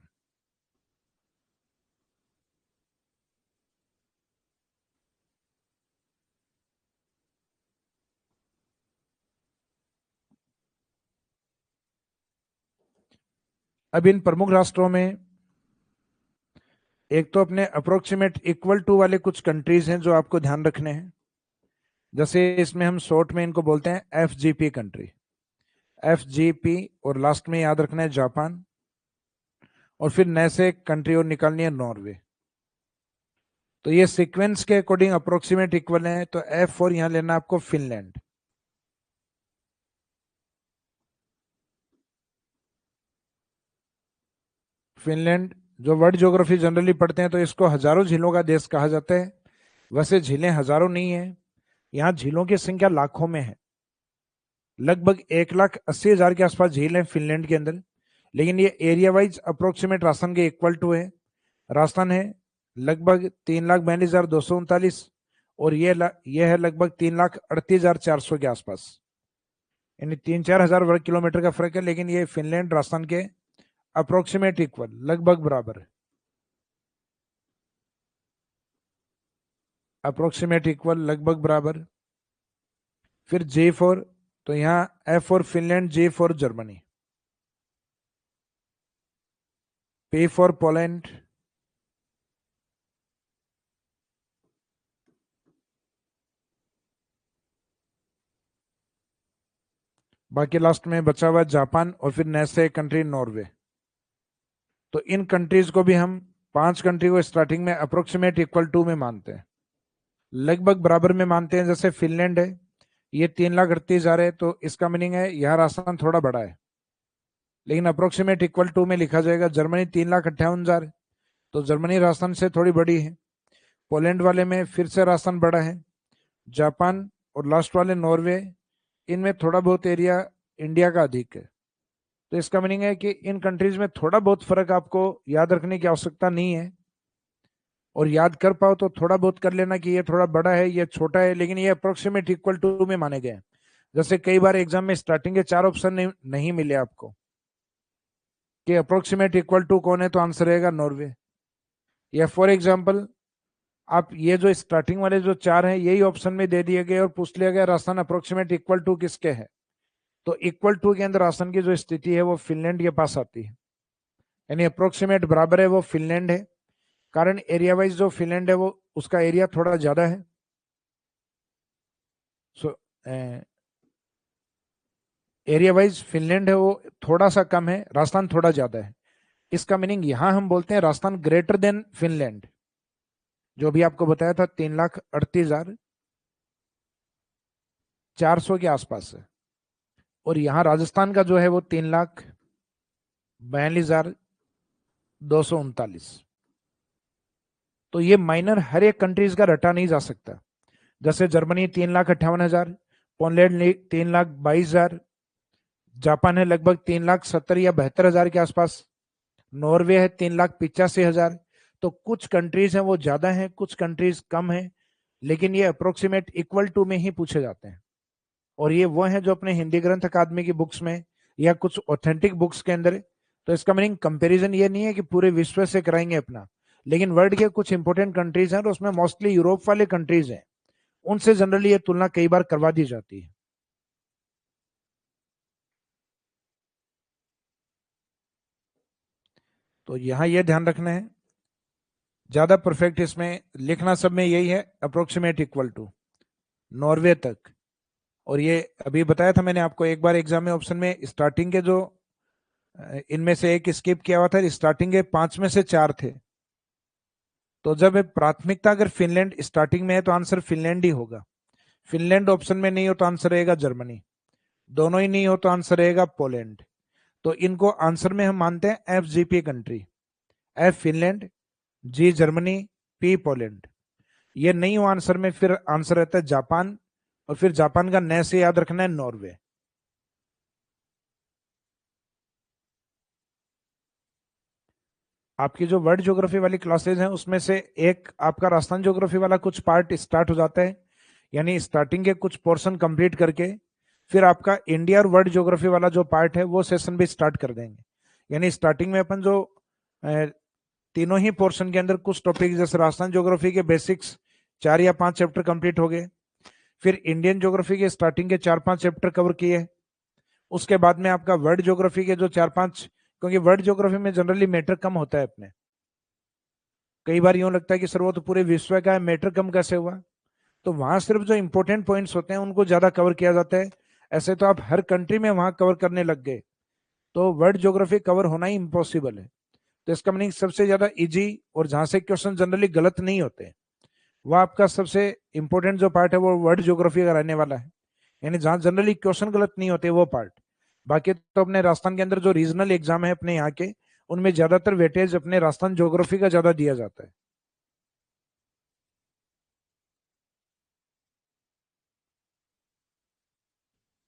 अब इन प्रमुख राष्ट्रों में एक तो अपने अप्रोक्सीमेट इक्वल टू वाले कुछ कंट्रीज हैं जो आपको ध्यान रखने हैं। जैसे इसमें हम शॉर्ट में इनको बोलते हैं एफजीपी कंट्री, एफजीपी, और लास्ट में याद रखना है जापान, और फिर नए से कंट्री और निकालनी है नॉर्वे। तो ये सीक्वेंस के अकॉर्डिंग अप्रोक्सीमेट इक्वल है, तो एफ और यहां लेना आपको फिनलैंड। फिनलैंड जो वर्ल्ड ज्योग्राफी जनरली पढ़ते हैं तो इसको हजारों झीलों का देश कहा जाता है। वैसे झीलें हजारों नहीं है, यहाँ झीलों की संख्या लाखों में है। लगभग 1,80,000 के आसपास झील है फिनलैंड के अंदर, लेकिन ये एरिया वाइज अप्रोक्सीमेट राजस्थान के इक्वल टू है। राजस्थान है लगभग 3,42,239 और ये है लगभग 3,38,400 के आसपास, यानी 3-4 हजार वर्ग किलोमीटर का फर्क है। लेकिन ये फिनलैंड राजस्थान के अप्रोक्सीमेट इक्वल, लगभग बराबर है, अप्रोक्सीमेट इक्वल, लगभग बराबर। फिर J4, तो यहाँ F for Finland, J for Germany, P for Poland, बाकी लास्ट में बचा हुआ जापान, और फिर नैसे कंट्री नॉर्वे। तो इन कंट्रीज को भी हम 5 कंट्री को स्टार्टिंग में अप्रोक्सीमेट इक्वल टू में मानते हैं, लगभग बराबर में मानते हैं। जैसे फिनलैंड है, ये 3,38,000 है, तो इसका मीनिंग है यहाँ राजस्थान थोड़ा बड़ा है, लेकिन अप्रोक्सीमेट इक्वल टू में लिखा जाएगा। जर्मनी 3,58,000, तो जर्मनी राजस्थान से थोड़ी बड़ी है। पोलैंड वाले में फिर से राजस्थान बड़ा है। जापान और लास्ट वाले नॉर्वे, इनमें थोड़ा बहुत एरिया इंडिया का अधिक है। तो इसका मीनिंग है कि इन कंट्रीज में थोड़ा बहुत फर्क आपको याद रखने की आवश्यकता नहीं है, और याद कर पाओ तो थोड़ा बहुत कर लेना कि ये थोड़ा बड़ा है, ये छोटा है, लेकिन ये अप्रोक्सीमेट इक्वल टू में माने गए हैं। जैसे कई बार एग्जाम में स्टार्टिंग के 4 ऑप्शन नहीं मिले आपको कि अप्रोक्सीमेट इक्वल टू कौन है, तो आंसर रहेगा नॉर्वे। या फॉर एग्जाम्पल आप ये जो स्टार्टिंग वाले जो 4 हैं यही ऑप्शन में दे दिए गए और पूछ लिया गया राजस्थान अप्रोक्सीमेट इक्वल टू किसके है, तो इक्वल टू के अंदर राजस्थान की जो स्थिति है वो फिनलैंड के पास आती है, यानी अप्रोक्सीमेट बराबर है वो फिनलैंड है। कारण एरिया वाइज जो फिनलैंड है वो उसका एरिया थोड़ा ज्यादा है। सो एरिया वाइज फिनलैंड है वो थोड़ा सा कम है, राजस्थान थोड़ा ज्यादा है। इसका मीनिंग यहां हम बोलते हैं राजस्थान ग्रेटर देन फिनलैंड, जो भी आपको बताया था 3,38,400 के आसपास है। और यहां राजस्थान का जो है वो 3,42,239। तो ये माइनर हर एक कंट्रीज का रटा नहीं जा सकता। जैसे जर्मनी 3,58,000, पोलैंड 3,22,000, जापान है लगभग 3,70,000 या 72,000 के आसपास, नॉर्वे है 3,85,000। तो कुछ कंट्रीज हैं वो ज्यादा हैं, कुछ कंट्रीज कम हैं, लेकिन ये अप्रोक्सीमेट इक्वल टू में ही पूछे जाते हैं। और ये वो हैं जो अपने हिंदी ग्रंथ अकादमी की बुक्स में या कुछ ऑथेंटिक बुक्स के अंदर। तो इसका मीनिंग कंपैरिजन ये नहीं है कि पूरे विश्व से कराएंगे अपना, लेकिन वर्ल्ड के कुछ इंपोर्टेंट कंट्रीज हैं और उसमें मोस्टली यूरोप वाले कंट्रीज हैं, उनसे जनरली ये तुलना कई बार करवा दी जाती है। तो यहां यह ध्यान रखना है, ज्यादा परफेक्ट इसमें लिखना सब में यही है, अप्रोक्सीमेट इक्वल टू नॉर्वे तक। और ये अभी बताया था मैंने आपको एक बार एग्जाम में ऑप्शन में, स्टार्टिंग के जो इनमें से एक स्किप किया हुआ था, स्टार्टिंग के 5 में से 4 थे। तो जब प्राथमिकता अगर फिनलैंड स्टार्टिंग में है तो आंसर फिनलैंड ही होगा। फिनलैंड ऑप्शन में नहीं हो तो आंसर रहेगा जर्मनी, दोनों ही नहीं हो तो आंसर रहेगा पोलैंड। तो इनको आंसर में हम मानते हैं FGP country, F Finland, G Germany, P Poland. ये नहीं हो आंसर में, फिर आंसर रहता है जापान, और फिर जापान का नए से याद रखना है नॉर्वे। आपकी जो वर्ल्ड ज्योग्राफी वाली क्लासेज हैं उसमें से एक आपका राजस्थान ज्योग्राफी वाला कुछ पार्ट स्टार्ट हो जाता है, यानी स्टार्टिंग के कुछ पोर्शन कंप्लीट करके फिर आपका इंडिया और वर्ल्ड ज्योग्राफी वाला जो पार्ट है वो सेशन भी स्टार्ट कर देंगे। यानी स्टार्टिंग में अपन जो तीनों ही पोर्शन के अंदर कुछ टॉपिक, जैसे राजस्थान ज्योग्राफी के बेसिक्स 4 या 5 चैप्टर कंप्लीट हो गए, फिर इंडियन ज्योग्राफी के स्टार्टिंग के 4-5 चैप्टर कवर किए, उसके बाद में आपका वर्ल्ड ज्योग्राफी के जो 4-5 क्योंकि वर्ल्ड ज्योग्राफी में जनरली मैटर कम होता है अपने। कई बार यूं लगता है कि सर वो तो पूरे विश्व का है, मैटर कम कैसे हुआ? तो वहां सिर्फ जो इंपॉर्टेंट पॉइंट्स होते हैं उनको ज्यादा कवर किया जाता है। ऐसे तो आप हर कंट्री में वहां कवर करने लग गए तो वर्ल्ड ज्योग्राफी कवर होना ही इम्पॉसिबल है। तो इसका मीनिंग सबसे ज्यादा इजी और जहां से क्वेश्चन जनरली गलत नहीं होते, वह आपका सबसे इंपॉर्टेंट जो पार्ट है वो वर्ल्ड ज्योग्राफी का रहने वाला है। यानी जहां जनरली क्वेश्चन गलत नहीं होते वो पार्ट। बाकी तो अपने राजस्थान के अंदर जो रीजनल एग्जाम है अपने यहाँ के, उनमें ज्यादातर वेटेज अपने राजस्थान ज्योग्राफी का ज्यादा दिया जाता है।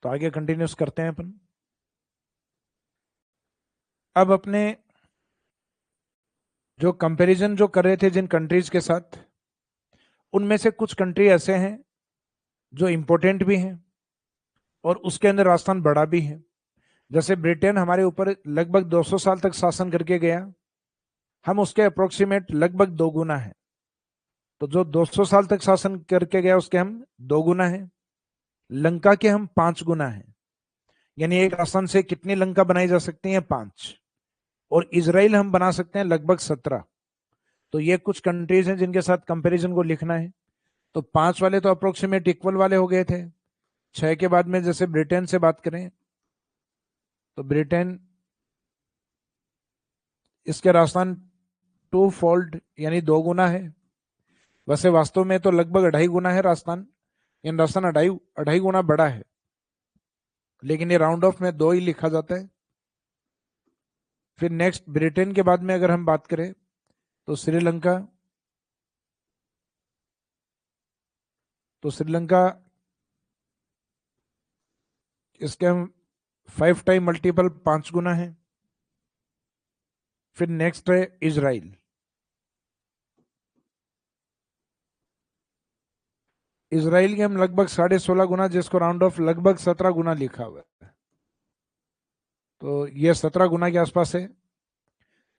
तो आगे कंटिन्यूस करते हैं अपन। अब अपने जो कंपैरिजन जो कर रहे थे जिन कंट्रीज के साथ, उनमें से कुछ कंट्री ऐसे हैं जो इंपॉर्टेंट भी हैं और उसके अंदर राजस्थान बड़ा भी है। जैसे ब्रिटेन हमारे ऊपर लगभग 200 साल तक शासन करके गया, हम उसके अप्रोक्सीमेट लगभग दो गुना है। तो जो 200 साल तक शासन करके गया उसके हम दो गुना है। लंका के हम 5 गुना है। यानी एक राजस्थान से कितनी लंका बनाई जा सकती है? 5। और इसराइल हम बना सकते हैं लगभग 17। तो ये कुछ कंट्रीज हैं जिनके साथ कंपैरिजन को लिखना है। तो 5 वाले तो अप्रोक्सीमेट इक्वल वाले हो गए थे। 6 के बाद में जैसे ब्रिटेन से बात करें तो ब्रिटेन, इसके राजस्थान टू फोल्ड यानी दो गुना है। वैसे वास्तव में तो लगभग 2.5 गुना है राजस्थान। इन राजस्थान 2.5 गुना बड़ा है, लेकिन ये राउंड ऑफ में दो ही लिखा जाता है। फिर नेक्स्ट ब्रिटेन के बाद में अगर हम बात करें तो श्रीलंका। तो श्रीलंका, इसके हम 5 टाइम मल्टीपल 5 गुना है। फिर नेक्स्ट है इजराइल। इसराइल के हम लगभग 16.5 गुना, जिसको राउंड ऑफ लगभग 17 गुना लिखा हुआ है। तो ये 17 गुना के आसपास है।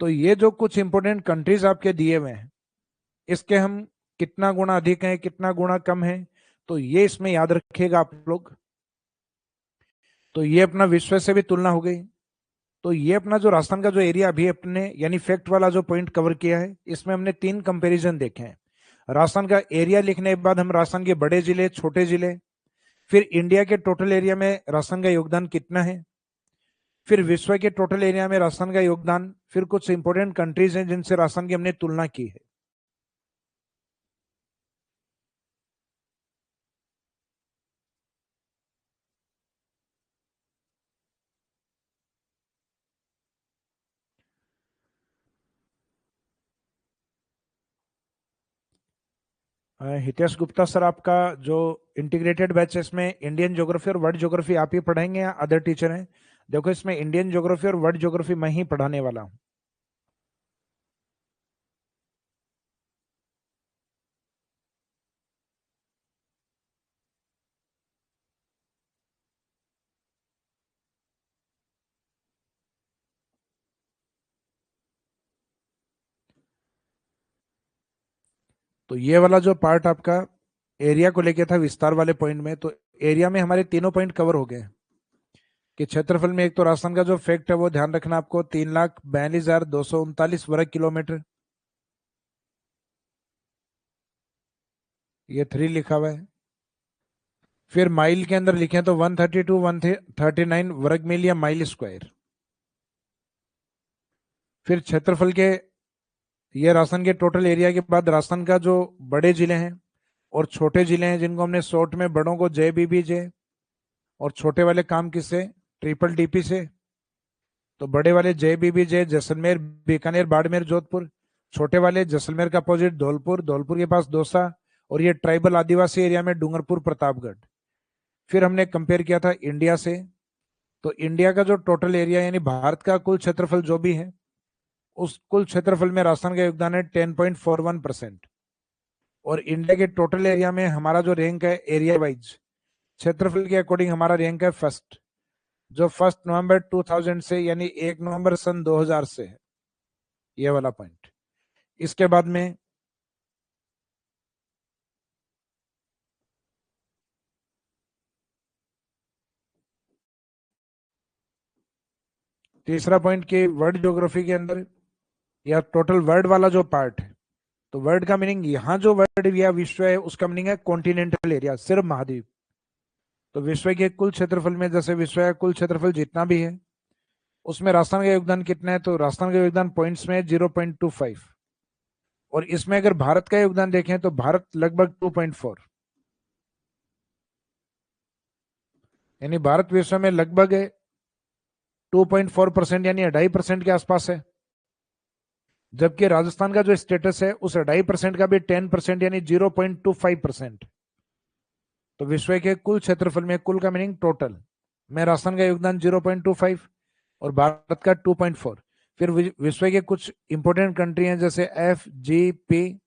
तो ये जो कुछ इंपोर्टेंट कंट्रीज आपके दिए हुए हैं, इसके हम कितना गुना अधिक है कितना गुना कम है, तो ये इसमें याद रखिएगा आप लोग। तो ये अपना विश्व से भी तुलना हो गई। तो ये अपना जो राजस्थान का जो एरिया अभी अपने यानी फैक्ट वाला जो पॉइंट कवर किया है, इसमें हमने 3 कंपैरिजन देखे हैं। राजस्थान का एरिया लिखने के बाद हम राजस्थान के बड़े जिले छोटे जिले, फिर इंडिया के टोटल एरिया में राजस्थान का योगदान कितना है, फिर विश्व के टोटल एरिया में राजस्थान का योगदान, फिर कुछ इंपोर्टेंट कंट्रीज हैं जिनसे राजस्थान की हमने तुलना की है। हितेश गुप्ता सर, आपका जो इंटीग्रेटेड बैच है इसमें इंडियन ज्योग्राफी और वर्ल्ड ज्योग्राफी आप ही पढ़ाएंगे या अदर टीचर हैं? देखो, इसमें इंडियन ज्योग्राफी और वर्ल्ड ज्योग्राफी मैं ही पढ़ाने वाला हूँ। तो ये वाला जो पार्ट आपका एरिया को लेके था विस्तार वाले पॉइंट में, तो एरिया में हमारे तीनों पॉइंट कवर हो गए। कि क्षेत्रफल में एक तो राजस्थान का जो फैक्ट है वो ध्यान रखना आपको, 3,42,239 वर्ग किलोमीटर। ये 3 लिखा हुआ है। फिर माइल के अंदर लिखे तो 132 139 वर्ग मील या माइल स्क्वायर। फिर क्षेत्रफल के, ये राजस्थान के टोटल एरिया के बाद राजस्थान का जो बड़े जिले हैं और छोटे जिले हैं, जिनको हमने शॉर्ट में बड़ों को JBBJ और छोटे वाले काम किससे, ट्रिपल DP से। तो बड़े वाले JBBJ जैसलमेर बीकानेर बाड़मेर जोधपुर, छोटे वाले जैसलमेर का अपोजिट धौलपुर, धौलपुर के पास दौसा, और ये ट्राइबल आदिवासी एरिया में डूंगरपुर प्रतापगढ़। फिर हमने कंपेयर किया था इंडिया से। तो इंडिया का जो टोटल एरिया यानी भारत का कुल क्षेत्रफल जो भी है, उस कुल क्षेत्रफल में राजस्थान का योगदान है 10.41%। और इंडिया के टोटल एरिया में हमारा जो रैंक है एरिया वाइज क्षेत्रफल के अकॉर्डिंग हमारा रैंक है फर्स्ट, जो 1 नवंबर 2000 से यानी 1 नवंबर सन 2000 से है। ये वाला पॉइंट। इसके बाद में तीसरा पॉइंट कि वर्ल्ड ज्योग्राफी के अंदर या टोटल वर्ल्ड वाला जो पार्ट है, तो वर्ल्ड का मीनिंग यहाँ जो वर्ल्ड या विश्व है उसका मीनिंग है कॉन्टिनेंटल एरिया, सिर्फ महाद्वीप। तो विश्व के कुल क्षेत्रफल में जैसे विश्व का कुल क्षेत्रफल जितना भी है उसमें राजस्थान का योगदान कितना है, तो राजस्थान का योगदान पॉइंट्स में 0.25। और इसमें अगर भारत का योगदान देखें तो भारत लगभग 2.4, यानी भारत विश्व में लगभग 2.4% यानी 2.5% के आसपास है। जबकि राजस्थान का जो स्टेटस है उस 2.5% का भी 10% यानी 0.25%। तो विश्व के कुल क्षेत्रफल में, कुल का मीनिंग टोटल में, राजस्थान का योगदान 0.25 और भारत का 2.4। फिर विश्व के कुछ इंपोर्टेंट कंट्री हैं जैसे FGP,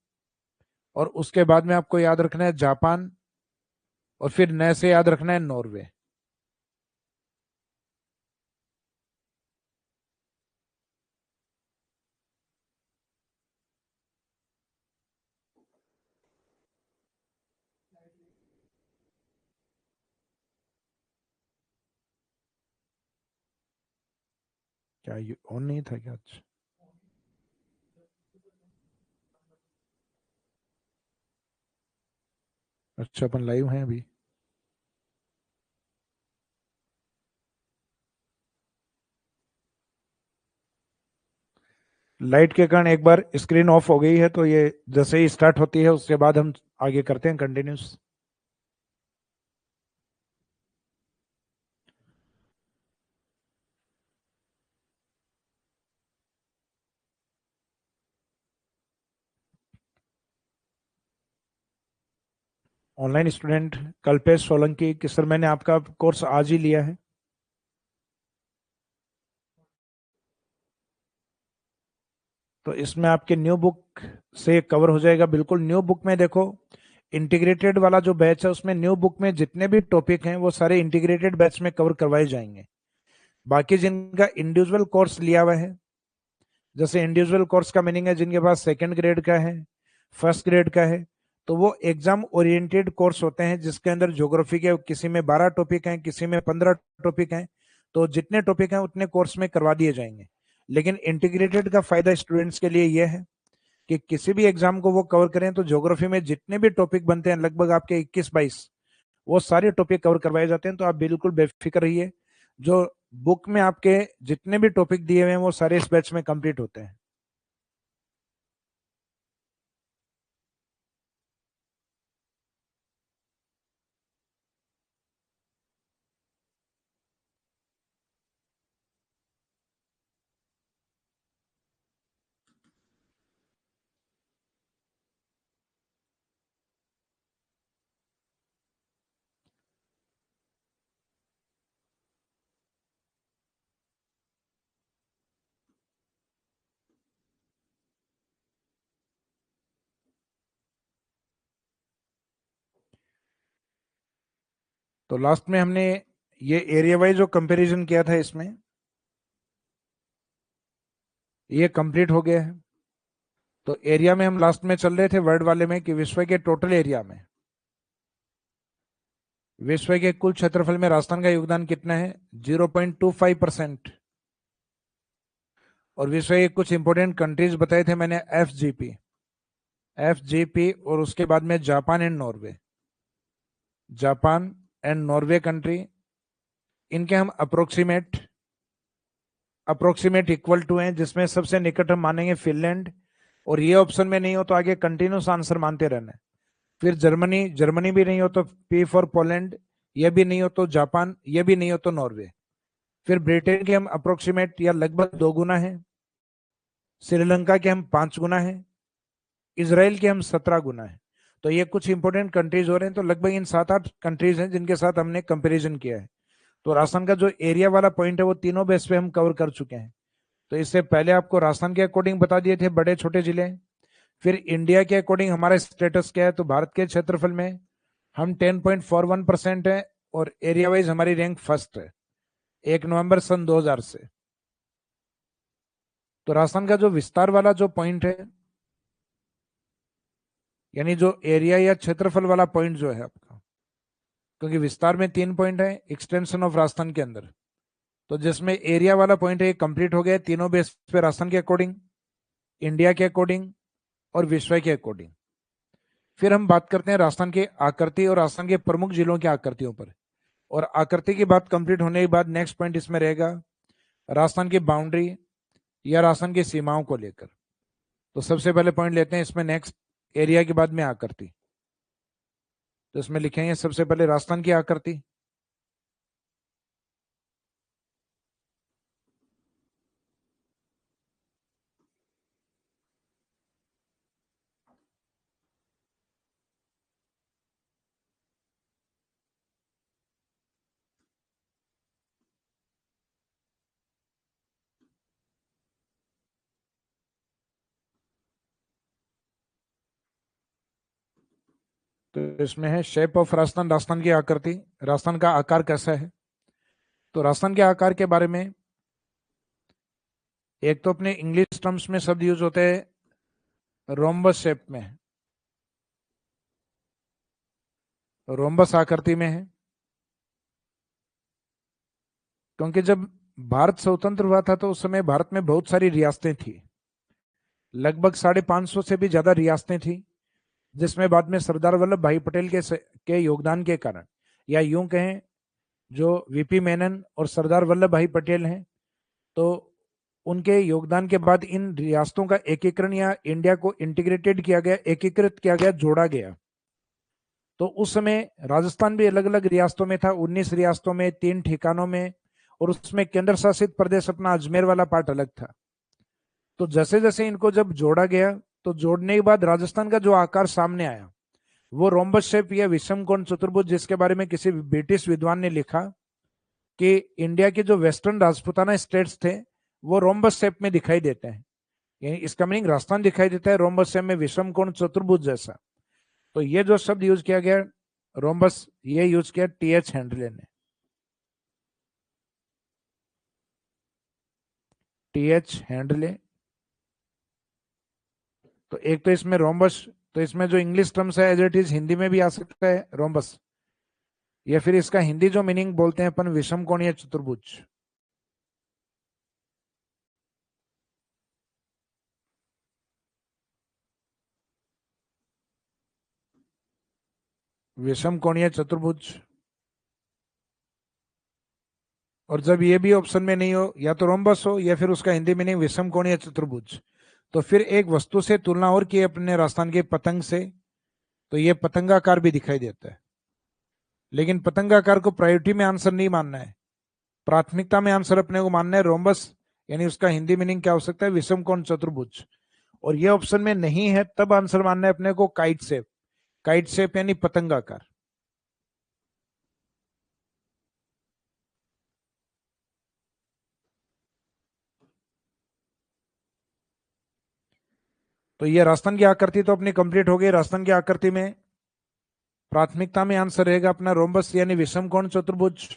और उसके बाद में आपको याद रखना है जापान, और फिर नए से याद रखना है नॉर्वे। क्या ये ऑन नहीं था क्या? अच्छा अपन लाइव हैं अभी। लाइट के कारण एक बार स्क्रीन ऑफ हो गई है, तो ये जैसे ही स्टार्ट होती है उसके बाद हम आगे करते हैं continuous. Online student Kalpesh Solanki कि सर मैंने आपका कोर्स आज ही लिया है। तो इसमें आपके न्यू बुक से कवर हो जाएगा, बिल्कुल न्यू बुक में देखो इंटीग्रेटेड वाला जो बैच है उसमें न्यू बुक में जितने भी टॉपिक हैं वो सारे इंटीग्रेटेड बैच में कवर करवाए जाएंगे। बाकी जिनका इंडिविजुअल कोर्स लिया हुआ है, जैसे इंडिविजुअल कोर्स का मीनिंग है जिनके पास सेकंड ग्रेड का है, फर्स्ट ग्रेड का है, तो वो एग्जाम ओरिएंटेड कोर्स होते हैं जिसके अंदर ज्योग्राफी के किसी में 12 टॉपिक हैं, किसी में 15 टॉपिक हैं। तो जितने टॉपिक हैं उतने कोर्स में करवा दिए जाएंगे। लेकिन इंटीग्रेटेड का फायदा स्टूडेंट्स के लिए यह है कि किसी भी एग्जाम को वो कवर करें तो ज्योग्राफी में जितने भी टॉपिक बनते हैं लगभग आपके 21-22, वो सारे टॉपिक कवर करवाए जाते हैं। तो आप बिल्कुल बेफिक्र रहिए, जो बुक में आपके जितने भी टॉपिक दिए हुए हैं वो सारे इस बैच में कंप्लीट होते हैं। तो लास्ट में हमने ये एरिया वाइज जो कंपैरिजन किया था इसमें ये कंप्लीट हो गया है। तो एरिया में हम लास्ट में चल रहे थे वर्ल्ड वाले में कि विश्व के टोटल एरिया में, विश्व के कुल क्षेत्रफल में राजस्थान का योगदान कितना है? 0.25%। और विश्व के कुछ इंपोर्टेंट कंट्रीज बताए थे मैंने, एफ जी पी और उसके बाद में Japan and Norway, Japan and Norway country, इनके हम अप्रोक्सीमेट इक्वल टू हैं, जिसमें सबसे निकट हम मानेंगे फिनलैंड। और ये ऑप्शन में नहीं हो तो आगे कंटिन्यूस आंसर मानते रहना है। फिर जर्मनी, जर्मनी भी नहीं हो तो P फॉर पोलैंड, ये भी नहीं हो तो जापान, ये भी नहीं हो तो नॉर्वे। फिर ब्रिटेन के हम अप्रोक्सीमेट या लगभग 2 गुना है, श्रीलंका के हम 5 गुना है, इसराइल के हम 17 गुना है। तो ये कुछ इंपोर्टेंट कंट्रीज हो रहे हैं, तो लगभग इन 7-8 कंट्रीज हैं जिनके साथ हमने कंपेरिजन किया है। तो राजस्थान का जो एरिया वाला पॉइंट है वो तीनों बेस पे हम कवर कर चुके हैं। तो इससे पहले आपको राजस्थान के अकॉर्डिंग बता दिए थे बड़े छोटे जिले। फिर इंडिया के अकॉर्डिंग हमारा स्टेटस क्या है, तो भारत के क्षेत्रफल में हम 10.41% है और एरिया वाइज हमारी रैंक फर्स्ट है 1 नवंबर सन 2000 से। तो राजस्थान का जो विस्तार वाला जो पॉइंट है, यानी जो एरिया या क्षेत्रफल वाला पॉइंट जो है आपका, क्योंकि विस्तार में 3 पॉइंट है एक्सटेंशन ऑफ राजस्थान के अंदर, तो जिसमें एरिया वाला पॉइंट है कंप्लीट हो गया तीनों बेस पे, राजस्थान के अकॉर्डिंग, इंडिया के अकॉर्डिंग और विश्व के अकॉर्डिंग। फिर हम बात करते हैं राजस्थान की आकृति और राजस्थान के प्रमुख जिलों की आकृतियों पर। और आकृति की बात कंप्लीट होने के बाद नेक्स्ट पॉइंट इसमें रहेगा राजस्थान की बाउंड्री या राजस्थान की सीमाओं को लेकर। तो सबसे पहले पॉइंट लेते हैं इसमें नेक्स्ट, एरिया के बाद में आकृति। तो इसमें लिखेंगे सबसे पहले राजस्थान की आकृति। तो इसमें है शेप ऑफ राजस्थान, राजस्थान की आकृति, राजस्थान का आकार कैसा है। तो राजस्थान के आकार के बारे में एक तो अपने इंग्लिश टर्म्स में शब्द यूज होते हैं रोम्बस शेप में, रोम्बस आकृति में है। क्योंकि जब भारत स्वतंत्र हुआ था तो उस समय भारत में बहुत सारी रियासतें थी, लगभग 550 से भी ज्यादा रियासतें थी, जिसमें बाद में सरदार वल्लभ भाई पटेल के योगदान के कारण, या यूं कहें जो वीपी मेनन और सरदार वल्लभ भाई पटेल हैं, तो उनके योगदान के बाद इन रियासतों का एकीकरण या इंडिया को इंटीग्रेटेड किया गया, एकीकृत किया गया, जोड़ा गया। तो उस समय राजस्थान भी अलग अलग रियासतों में था, 19 रियासतों में, 3 ठिकानों में, और उसमें केंद्र शासित प्रदेश अपना अजमेर वाला पार्ट अलग था। तो जैसे जैसे इनको जब जोड़ा गया, तो जोड़ने के बाद राजस्थान का जो आकार सामने आया वो रोम्बस शेप या विषम कोण चतुर्भुज, जिसके बारे में किसी ब्रिटिश विद्वान ने लिखा कि इंडिया के जो वेस्टर्न राजपूताना स्टेट्स थे वो रोम्बस शेप में दिखाई देते हैं, यानी इसका मीनिंग राजस्थान दिखाई देता है रोम्बस शेप में, विषम कोण चतुर्भुज जैसा। तो ये जो शब्द यूज किया गया रोम्बस, ये यूज किया टीएच हेनले ने, टीएच हेनले। तो एक तो इसमें रोम्बस, तो इसमें जो इंग्लिश टर्म्स है एज इट इज हिंदी में भी आ सकता है रोम्बस, या फिर इसका हिंदी जो मीनिंग बोलते हैं अपन विषम कोणीय चतुर्भुज। विषम कोणीय चतुर्भुज। और जब ये भी ऑप्शन में नहीं हो, या तो रोम्बस हो या फिर उसका हिंदी मीनिंग विषम कोणीय चतुर्भुज, तो फिर एक वस्तु से तुलना और की अपने राजस्थान के पतंग से, तो ये पतंगाकार भी दिखाई देता है। लेकिन पतंगाकार को प्रायोरिटी में आंसर नहीं मानना है, प्राथमिकता में आंसर अपने को मानना है रोम्बस, यानी उसका हिंदी मीनिंग क्या हो सकता है विषम कोण चतुर्भुज। और ये ऑप्शन में नहीं है तब आंसर मानना है अपने को काइट शेप, काइट शेप यानी पतंगाकार। तो ये राजस्थान की आकृति तो अपनी कंप्लीट हो गई। राजस्थान की आकृति में प्राथमिकता में आंसर रहेगा अपना रोम्बस यानी विषम कोण चतुर्भुज,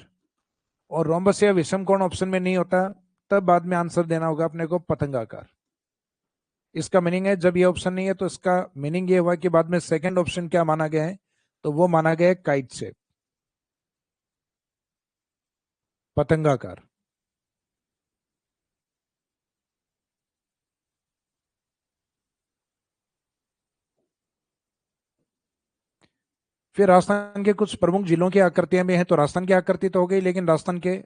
और रोम्बस या विषम कोण ऑप्शन में नहीं होता तब बाद में आंसर देना होगा अपने को पतंगाकार। इसका मीनिंग है जब ये ऑप्शन नहीं है तो इसका मीनिंग ये हुआ कि बाद में सेकंड ऑप्शन क्या माना गया है, तो वो माना गया है काइट शेप, पतंगाकार। फिर राजस्थान के कुछ प्रमुख जिलों की आकृतियां भी हैं। तो राजस्थान की आकृति तो हो गई, लेकिन राजस्थान के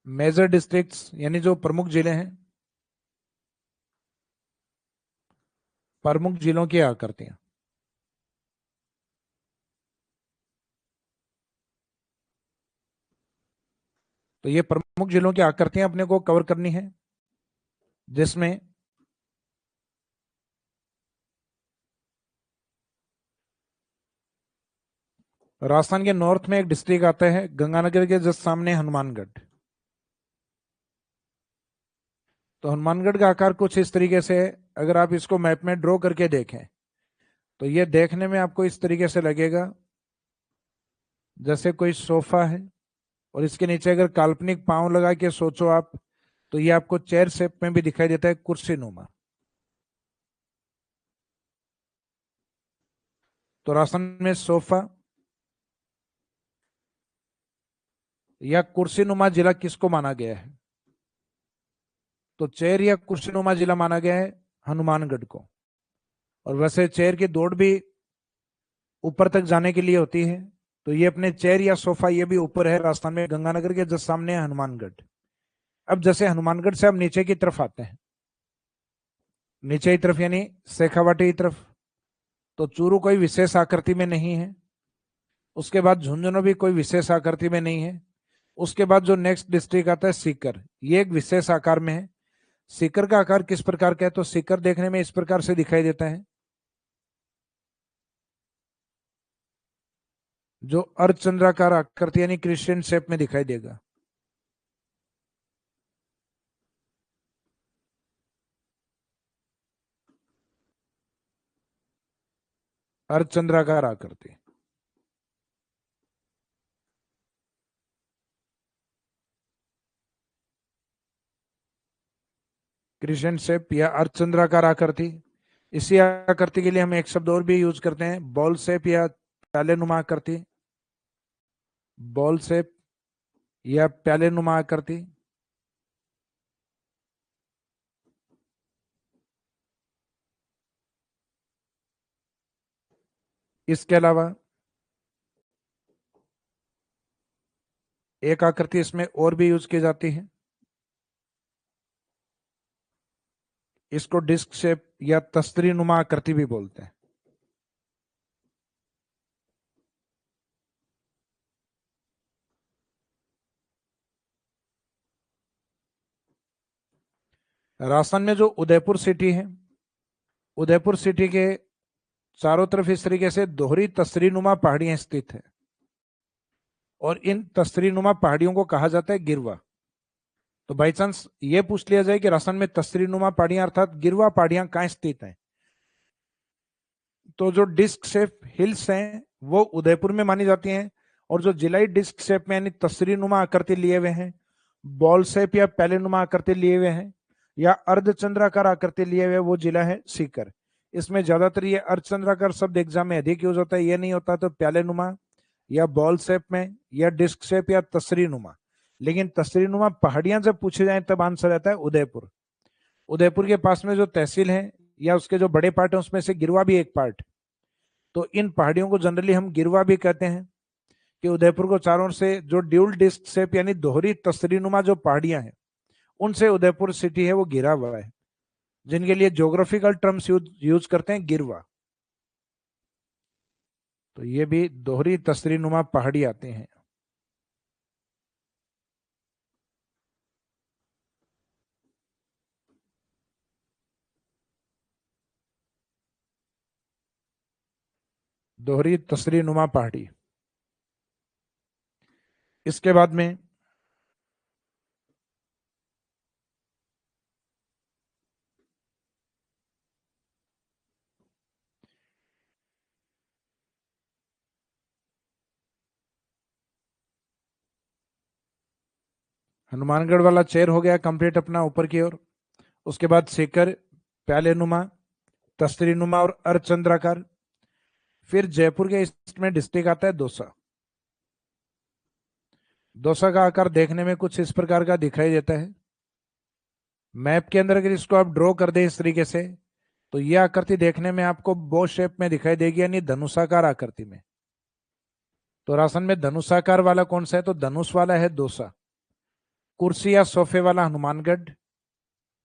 मेजर डिस्ट्रिक्ट्स यानी जो प्रमुख जिले हैं, प्रमुख जिलों की आकृतियां। तो ये प्रमुख जिलों की आकृतियां अपने को कवर करनी है, जिसमें राजस्थान के नॉर्थ में एक डिस्ट्रिक्ट आता है गंगानगर के जस्ट सामने हनुमानगढ़। तो हनुमानगढ़ का आकार कुछ इस तरीके से है, अगर आप इसको मैप में ड्रॉ करके देखें तो ये देखने में आपको इस तरीके से लगेगा जैसे कोई सोफा है, और इसके नीचे अगर काल्पनिक पांव लगा के सोचो आप, तो ये आपको चेयर शेप में भी दिखाई देता है, कुर्सी नुमा। तो राजस्थान में सोफा, या कुर्सीनुमा जिला किसको माना गया है? तो चेर या कुर्सीनुमा जिला माना गया है हनुमानगढ़ को। और वैसे चेर की दौड़ भी ऊपर तक जाने के लिए होती है, तो ये अपने चेर या सोफा ये भी ऊपर है राजस्थान में, गंगानगर के जस्ट सामने है हनुमानगढ़। अब जैसे हनुमानगढ़ से हम नीचे की तरफ आते हैं, नीचे की तरफ यानी शेखावाटी की तरफ, तो चूरू कोई विशेष आकृति में नहीं है। उसके बाद झुंझुनू भी कोई विशेष आकृति में नहीं है। उसके बाद जो नेक्स्ट डिस्ट्रिक्ट आता है सीकर, ये एक विशेष आकार में है। सीकर का आकार किस प्रकार का है? तो सीकर देखने में इस प्रकार से दिखाई देता है, जो अर्धचंद्राकार आकृति यानी क्रिस्टियन शेप में दिखाई देगा। अर्धचंद्राकार आकृति, क्रिस्टियन शेप या अर्धचंद्राकार आकृति। इसी आकृति के लिए हम एक शब्द और भी यूज करते हैं, बॉल शेप या प्यालेनुमा आकृति। बॉल शेप या प्यालेनुमा आकृति। इसके अलावा एक आकृति इसमें और भी यूज की जाती है, इसको डिस्क शेप या तस्तरी नुमा आकृति भी बोलते हैं। राजस्थान में जो उदयपुर सिटी है, उदयपुर सिटी के चारों तरफ इस तरीके से दोहरी तस्तरी नुमा पहाड़ियां स्थित है, और इन तस्तरी नुमा पहाड़ियों को कहा जाता है गिरवा। तो बाई चांस ये पूछ लिया जाए कि राजस्थान में तस्तरी नुमा पहाड़ियां अर्थात गिरवा पहाड़ियां कहां स्थित हैं, तो जो डिस्क शेप हिल्स हैं वो उदयपुर में मानी जाती हैं, और जो जिलाई डिस्क शेप में यानी तस्तरी नुमा आकृति लिए हुए हैं, बॉल शेप या पैलेनुमा आकृति लिए हुए हैं, या अर्धचंद्राकार आकृति लिए हुए, वो जिला है सीकर। इसमें ज्यादातर ये अर्धचंद्राकार शब्द एग्जाम में अधिक यूज होता है, ये नहीं होता तो प्यालेनुमा या बॉल शेप में या डिस्क शेप या तस्री नुमा। लेकिन तस्री नुमा पहाड़ियां जब पूछे जाए तब आंसर रहता है उदयपुर। उदयपुर के पास में जो तहसील है या उसके जो बड़े पार्ट है उसमें से गिरवा भी एक पार्ट, तो इन पहाड़ियों को जनरली हम गिरवा भी कहते हैं, कि उदयपुर को चारों ओर से जो ड्यूल डिस्क शेप यानी दोहरी तस्तरीनुमा जो पहाड़ियां हैं उनसे उदयपुर सिटी है वो घिरा हुआ है, जिनके लिए ज्योग्राफिकल टर्म्स यूज करते हैं गिरवा। तो ये भी दोहरी तस्तरीनुमा पहाड़ी आते हैं। दोहरी तस्तरीनुमा पहाड़ी। इसके बाद में हनुमानगढ़ वाला चेर हो गया कंप्लीट अपना ऊपर की ओर। उसके बाद सीकर, प्यालेनुमा, तस्तरीनुमा और अर्धचंद्राकार। फिर जयपुर के ईस्ट में डिस्ट्रिक्ट आता है दौसा। दौसा का आकार देखने में कुछ इस प्रकार का दिखाई देता है। मैप के अंदर अगर इसको आप ड्रॉ कर दें इस तरीके से, तो यह आकृति देखने में आपको बो शेप में दिखाई देगी यानी धनुषाकार आकृति में। तो राजस्थान में धनुषाकार वाला कौन सा है? तो धनुष वाला है दौसा। कुर्सी या सोफे वाला हनुमानगढ़।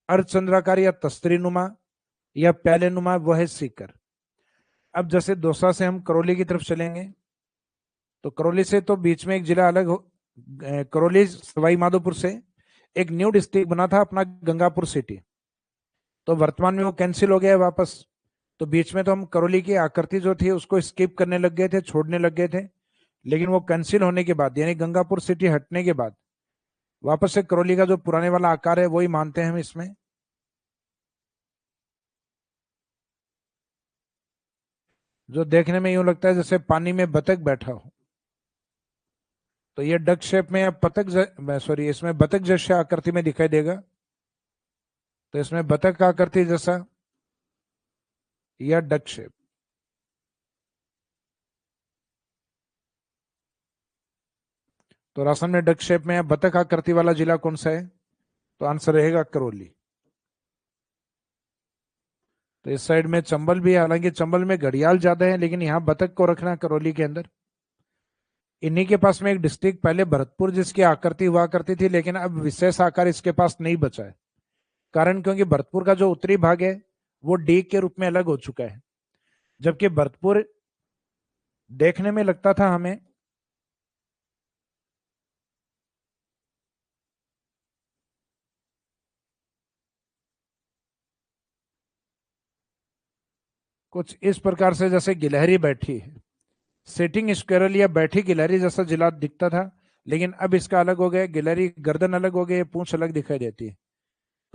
अर्धचंद्राकार या तस्तरीनुमा या प्यालेनुमा वो है सीकर। अब जैसे दौसा से हम करौली की तरफ चलेंगे, तो करौली से तो बीच में एक जिला अलग हो, करौली सवाई माधोपुर से एक न्यू डिस्ट्रिक्ट बना था अपना गंगापुर सिटी, तो वर्तमान में वो कैंसिल हो गया है वापस। तो बीच में तो हम करौली की आकृति जो थी उसको स्किप करने लग गए थे, छोड़ने लग गए थे, लेकिन वो कैंसिल होने के बाद यानी गंगापुर सिटी हटने के बाद वापस से करौली का जो पुराने वाला आकार है वही मानते हैं हम इसमें। जो देखने में यूं लगता है जैसे पानी में बतख बैठा हो, तो ये डक शेप में या पतक सॉरी इसमें बतख जैसे आकृति में दिखाई देगा। तो इसमें बतख आकृति जैसा या डक शेप। तो राजस्थान में डक शेप में बतख आकृति वाला जिला कौन सा है? तो आंसर रहेगा करौली। तो इस साइड में चंबल भी है, हालांकि चंबल में घड़ियाल ज्यादा है, लेकिन यहाँ बतख को रखना करौली के अंदर। इन्हीं के पास में एक डिस्ट्रिक्ट पहले भरतपुर जिसकी आकृति हुआ करती थी, लेकिन अब विशेष आकार इसके पास नहीं बचा है। कारण क्योंकि भरतपुर का जो उत्तरी भाग है वो डी के रूप में अलग हो चुका है, जबकि भरतपुर देखने में लगता था हमें कुछ इस प्रकार से जैसे गिलहरी बैठी है, सिटिंग स्क्वेरल या बैठी गिलहरी जैसा जिला दिखता था, लेकिन अब इसका अलग हो गया, गिलहरी गर्दन अलग हो गई, पूंछ अलग दिखाई देती है।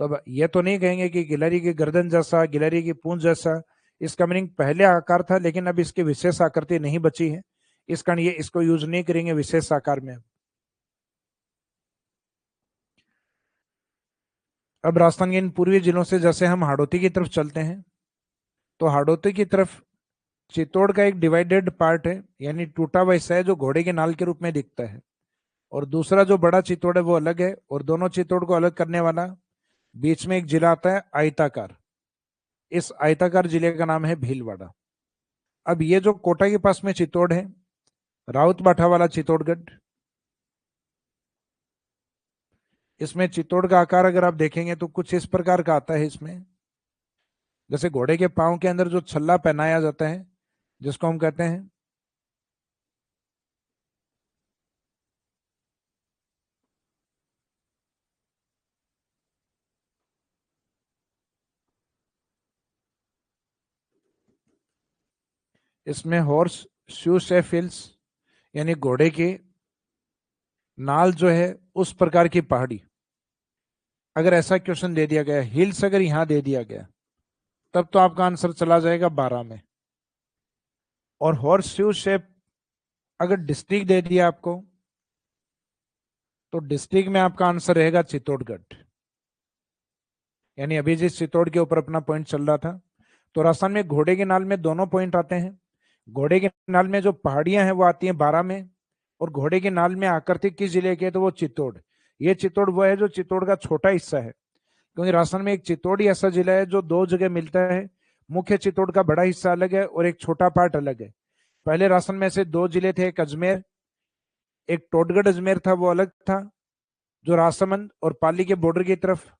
तो अब ये तो नहीं कहेंगे कि गिलहरी की गर्दन जैसा, गिलहरी की पूंछ जैसा। इसका मीनिंग पहले आकार था, लेकिन अब इसकी विशेष आकृति नहीं बची है, इस कारण ये इसको यूज नहीं करेंगे विशेष आकार में। अब राजस्थान के इन पूर्वी जिलों से जैसे हम हाड़ौती की तरफ चलते हैं, तो हाड़ौती की तरफ चित्तौड़ का एक डिवाइडेड पार्ट है, यानी टूटा हुआ हिस्सा है जो घोड़े के नाल के रूप में दिखता है, और दूसरा जो बड़ा चित्तौड़ है वो अलग है, और दोनों चित्तौड़ को अलग करने वाला बीच में एक जिला आता है आयताकार। इस आयताकार जिले का नाम है भीलवाड़ा। अब ये जो कोटा के पास में चित्तौड़ है, राउत बाठा वाला चित्तौड़गढ़, इसमें चित्तौड़ का आकार अगर आप देखेंगे तो कुछ इस प्रकार का आता है। इसमें जैसे घोड़े के पांव के अंदर जो छल्ला पहनाया जाता है, जिसको हम कहते हैं इसमें हॉर्स शू शेफ हिल्स, यानी घोड़े की नाल जो है उस प्रकार की पहाड़ी। अगर ऐसा क्वेश्चन दे दिया गया, हिल्स अगर यहां दे दिया गया, तब तो आपका आंसर चला जाएगा 12 में। और हॉर्स शू शेप अगर डिस्ट्रिक्ट दे दिया आपको, तो डिस्ट्रिक्ट में आपका आंसर रहेगा चित्तौड़गढ़। यानी अभी जिस चित्तौड़ के ऊपर अपना पॉइंट चल रहा था, तो राजस्थान में घोड़े के नाल में दोनों पॉइंट आते हैं। घोड़े के नाल में जो पहाड़ियां हैं वो आती हैं 12 में, और घोड़े के नाल में आकृति किस जिले के है, तो वो चित्तौड़। ये चित्तौड़ वो है जो चित्तौड़ का छोटा हिस्सा है, क्योंकि राजस्थान में एक चित्तौड़ ही ऐसा जिला है जो दो जगह मिलता है। मुख्य चित्तौड़ का बड़ा हिस्सा अलग है और एक छोटा पार्ट अलग है। पहले राजस्थान में ऐसे दो जिले थे, एक अजमेर, एक टोटगढ़ अजमेर था, वो अलग था जो राजसमंद और पाली के बॉर्डर की तरफ,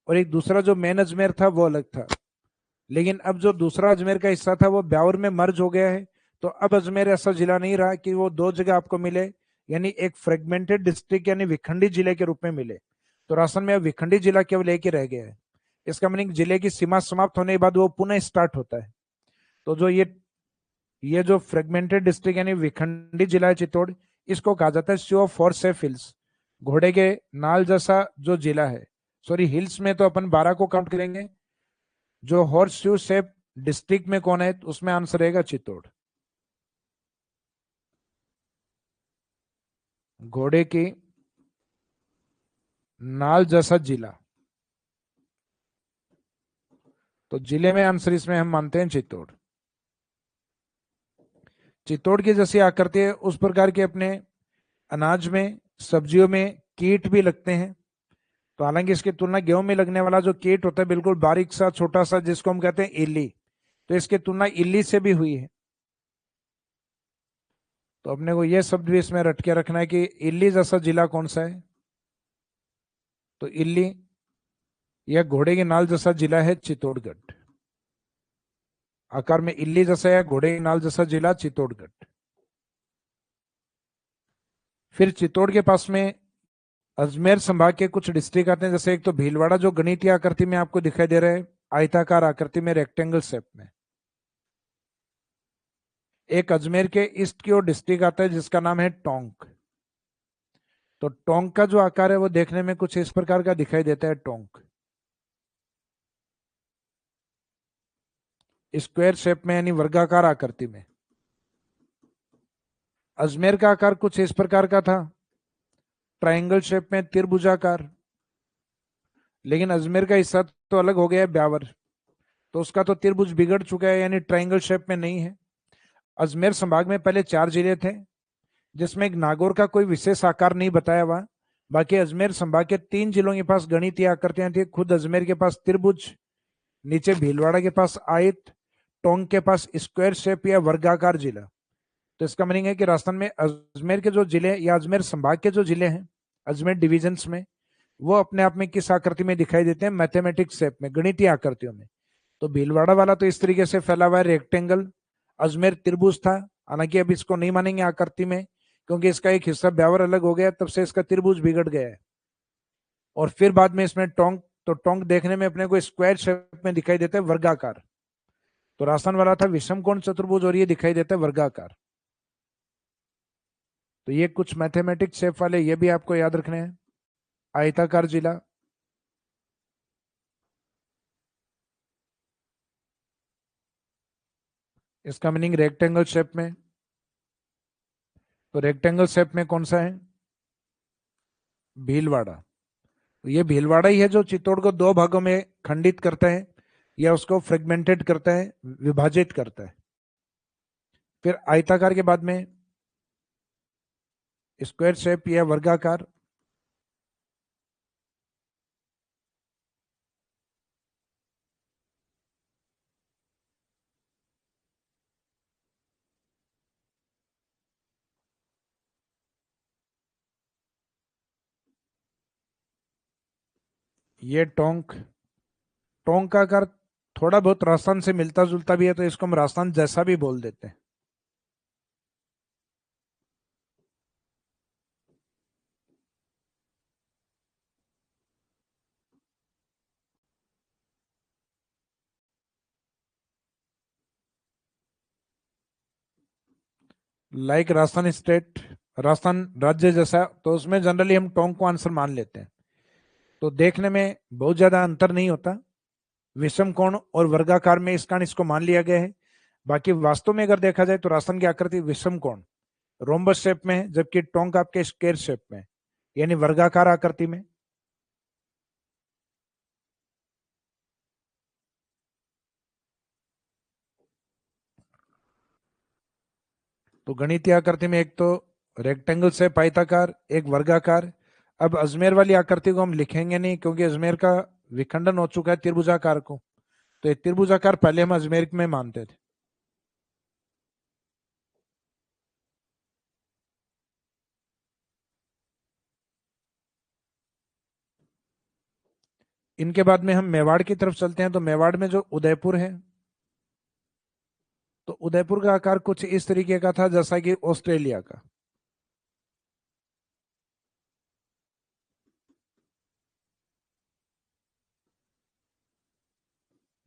और एक दूसरा जो मेन अजमेर था वो अलग था। लेकिन अब जो दूसरा अजमेर का हिस्सा था वो ब्यावर में मर्ज हो गया है, तो अब अजमेर ऐसा जिला नहीं रहा कि वो दो जगह आपको मिले, यानी एक फ्रेगमेंटेड डिस्ट्रिक्ट यानी विखंडी जिले के रूप में मिले। तो राजस्थान में अब विखंडी जिला केवल एक ही रह गया है। इसका मीनिंग जिले की सीमा समाप्त होने के बाद वो पुनः स्टार्ट होता है। तो जो ये जो फ्रेगमेंटेड डिस्ट्रिक्ट यानी विखंडी जिला है चित्तौड़, इसको कहा जाता है show off horse shape hills, घोड़े के नाल जैसा जो जिला है। सॉरी, हिल्स में तो अपन 12 को काउंट करेंगे, जो हॉर्स शू शेप डिस्ट्रिक्ट में कौन है, उसमें आंसर रहेगा चित्तौड़। घोड़े की नाल जैसा जिला, तो जिले में आंसर इसमें हम मानते हैं चित्तौड़। चित्तौड़ की जैसी आकृति है उस प्रकार के अपने अनाज में, सब्जियों में कीट भी लगते हैं। तो हालांकि इसकी तुलना गेहूं में लगने वाला जो कीट होता है बिल्कुल बारीक सा छोटा सा, जिसको हम कहते हैं इल्ली, तो इसकी तुलना इल्ली से भी हुई है। तो अपने को यह शब्द भी इसमें रट के रखना है कि इल्ली जैसा जिला कौन सा है, तो इल्ली या घोड़े के नाल जैसा जिला है चित्तौड़गढ़। आकार में इल्ली जैसा या घोड़े के नाल जैसा जिला चित्तौड़गढ़। फिर चित्तौड़ के पास में अजमेर संभाग के कुछ डिस्ट्रिक्ट आते हैं, जैसे एक तो भीलवाड़ा जो गणितीय आकृति में आपको दिखाई दे रहा है, आयताकार आकृति में, रेक्टेंगल शेप में। एक अजमेर के ईस्ट की ओर डिस्ट्रिक्ट आता है जिसका नाम है टोंक। तो टोंक का जो आकार है वो देखने में कुछ इस प्रकार का दिखाई देता है, टोंक स्क्वायर शेप में यानी वर्गाकार आकृति में। अजमेर का आकार कुछ इस प्रकार का था, ट्रायंगल शेप में, त्रिभुजाकार। लेकिन अजमेर का हिस्सा तो अलग हो गया है, ब्यावर, तो उसका तो त्रिभुज बिगड़ चुका है, यानी ट्रायंगल शेप में नहीं है। अजमेर संभाग में पहले 4 जिले थे, जिसमें एक नागौर का कोई विशेष आकार नहीं बताया हुआ। बाकी अजमेर संभाग के 3 जिलों के पास गणितीय आकृतियां थी। खुद अजमेर के पास त्रिभुज, नीचे भीलवाड़ा के पास आयत, टोंक के पास स्क्वायर शेप या वर्गाकार जिला। तो इसका मीनिंग है कि राजस्थान में अजमेर के जो जिले या अजमेर संभाग के जो जिले हैं अजमेर डिविजन्स में, वो अपने आप में किस आकृति में दिखाई देते हैं? मैथमेटिक्स शेप में, गणितीय आकृतियों में। तो भीलवाड़ा वाला तो इस तरीके से फैला हुआ है, रेक्टेंगल। अजमेर त्रिभुज था, हालांकि अब इसको नहीं मानेंगे आकृति में, क्योंकि इसका एक हिस्सा ब्यावर अलग हो गया, तब से इसका त्रिभुज बिगड़ गया है। और फिर बाद में इसमें टोंक, तो टोंक देखने में अपने को स्क्वायर शेप में दिखाई देता है, वर्गाकार। तो राजस्थान वाला था विषम कोण चतुर्भुज, और ये दिखाई देता है वर्गाकार। तो ये कुछ मैथमेटिक्स शेप वाले ये भी आपको याद रखने हैं। आयताकार जिला, इसका मीनिंग रेक्टेंगल शेप में। तो रेक्टेंगल शेप में कौन सा है? भीलवाड़ा। तो ये भीलवाड़ा ही है जो चित्तौड़ को 2 भागों में खंडित करता है, या उसको फ्रेगमेंटेड करता है, विभाजित करता है। फिर आयताकार के बाद में स्क्वायर शेप या वर्गाकार। ये टोंक। टोंक का आकार थोड़ा बहुत राजस्थान से मिलता जुलता भी है, तो इसको हम राजस्थान जैसा भी बोल देते हैं। लाइक राजस्थान स्टेट, राजस्थान राज्य जैसा, तो उसमें जनरली हम टोंक को आंसर मान लेते हैं। तो देखने में बहुत ज्यादा अंतर नहीं होता, विषम कोण और वर्गाकार में इस कारण इसको मान लिया गया है। बाकी वास्तव में अगर देखा जाए तो राजस्थान की आकृति विषम कोण रोम्बस शेप में है, जबकि टोंक आपके स्क्वायर शेप में, यानी वर्गाकार आकृति में। तो गणितीय आकृति में एक तो रेक्टेंगल शेप आयताकार, एक वर्गाकार। अब अजमेर वाली आकृति को हम लिखेंगे नहीं, क्योंकि अजमेर का विखंडन हो चुका है त्रिभुजाकार को। तो ये त्रिभुजाकार पहले हम अजमेर में मानते थे। इनके बाद में हम मेवाड़ की तरफ चलते हैं। तो मेवाड़ में जो उदयपुर है, तो उदयपुर का आकार कुछ इस तरीके का था जैसा कि ऑस्ट्रेलिया का।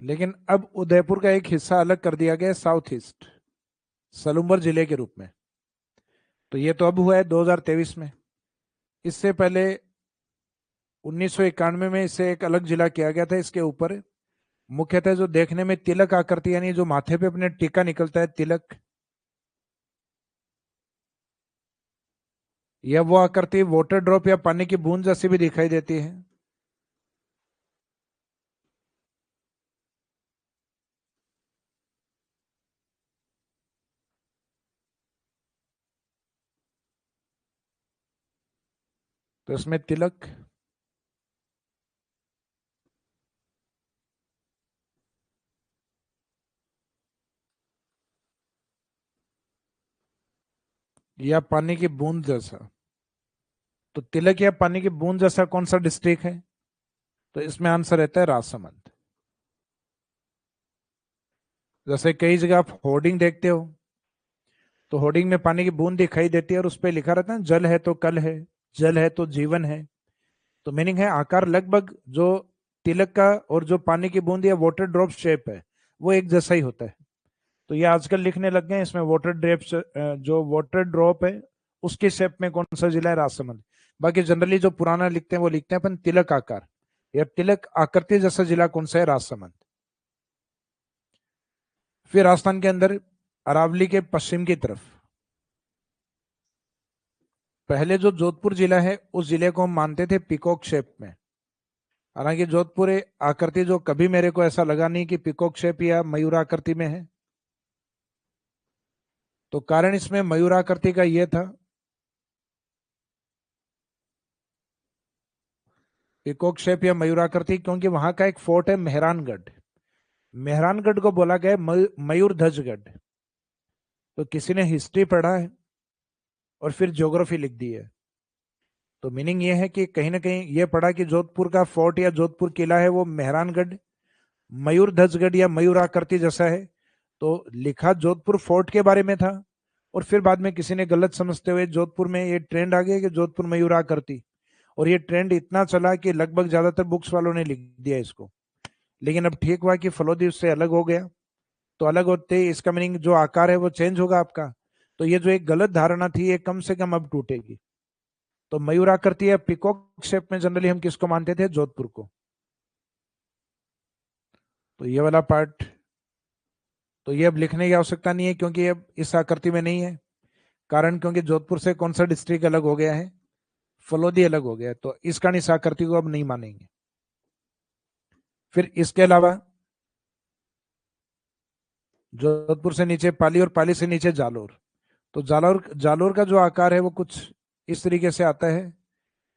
लेकिन अब उदयपुर का एक हिस्सा अलग कर दिया गया, साउथ ईस्ट सलूम्बर जिले के रूप में। तो ये तो अब हुआ है 2023 में। इससे पहले 1991 में इसे एक अलग जिला किया गया था। इसके ऊपर मुख्यतः जो देखने में तिलक आकृति, यानी जो माथे पे अपने टीका निकलता है, तिलक, या वो आकृति वाटर ड्रॉप या पानी की बूंद जैसी भी दिखाई देती है। तो इसमें तिलक, या पानी की बूंद जैसा। तो तिलक या पानी की बूंद जैसा कौन सा डिस्ट्रिक्ट है? तो इसमें आंसर रहता है राजसमंद। जैसे कई जगह आप होर्डिंग देखते हो, तो होर्डिंग में पानी की बूंद दिखाई देती है और उस पर लिखा रहता है जल है तो कल है, जल है तो जीवन है। तो मीनिंग है आकार लगभग जो तिलक का और जो पानी की बूंद या वाटर ड्रॉप शेप है, वो एक जैसा ही होता है। तो ये आजकल लिखने लग गए इसमें वाटर ड्रॉप, जो वाटर ड्रॉप है उसके शेप में कौन सा जिला है? राजसमंद। बाकी जनरली जो पुराना लिखते हैं वो लिखते हैं अपन तिलक आकार या तिलक आकृति जैसा जिला कौन सा है? राजसमंद। फिर राजस्थान के अंदर अरावली के पश्चिम की तरफ पहले जो जोधपुर जिला है, उस जिले को हम मानते थे पिकॉक शेप में। हालांकि जोधपुर आकृति जो कभी मेरे को ऐसा लगा नहीं कि पिकॉक शेप या मयूर आकृति में है। तो कारण इसमें मयूर आकृति का यह था पिकॉक शेप या मयूराकृति, क्योंकि वहां का एक फोर्ट है मेहरानगढ़। मेहरानगढ़ को बोला गया मयूरध्वजगढ़। तो किसी ने हिस्ट्री पढ़ा है और फिर ज्योग्राफी लिख दी है, तो मीनिंग ये है कि कहीं ना कहीं ये पढ़ा कि जोधपुर का फोर्ट या जोधपुर किला है वो मेहरानगढ़ मयूरध्वजगढ़ या मयूराकृति जैसा है। तो लिखा जोधपुर फोर्ट के बारे में था, और फिर बाद में किसी ने गलत समझते हुए जोधपुर में ये ट्रेंड आ गया कि जोधपुर मयूराकृति, और ये ट्रेंड इतना चला कि लगभग ज्यादातर बुक्स वालों ने लिख दिया इसको। लेकिन अब ठीक हुआ कि फलोदी उससे अलग हो गया, तो अलग होते ही इसका मीनिंग जो आकार है वो चेंज होगा आपका। तो ये जो एक गलत धारणा थी ये कम से कम अब टूटेगी। तो मयूराकृति या पिकॉक शेप में जनरली हम किसको मानते थे? जोधपुर को। तो ये वाला पार्ट, तो ये अब लिखने की आवश्यकता नहीं है क्योंकि अब इस आकृति में नहीं है। कारण क्योंकि जोधपुर से कौन सा डिस्ट्रिक्ट अलग हो गया है? फलोदी अलग हो गया है, तो इस कारण इस आकृति को अब नहीं मानेंगे। फिर इसके अलावा जोधपुर से नीचे पाली और पाली से नीचे जालोर। तो जालोर जालोर का जो आकार है वो कुछ इस तरीके से आता है।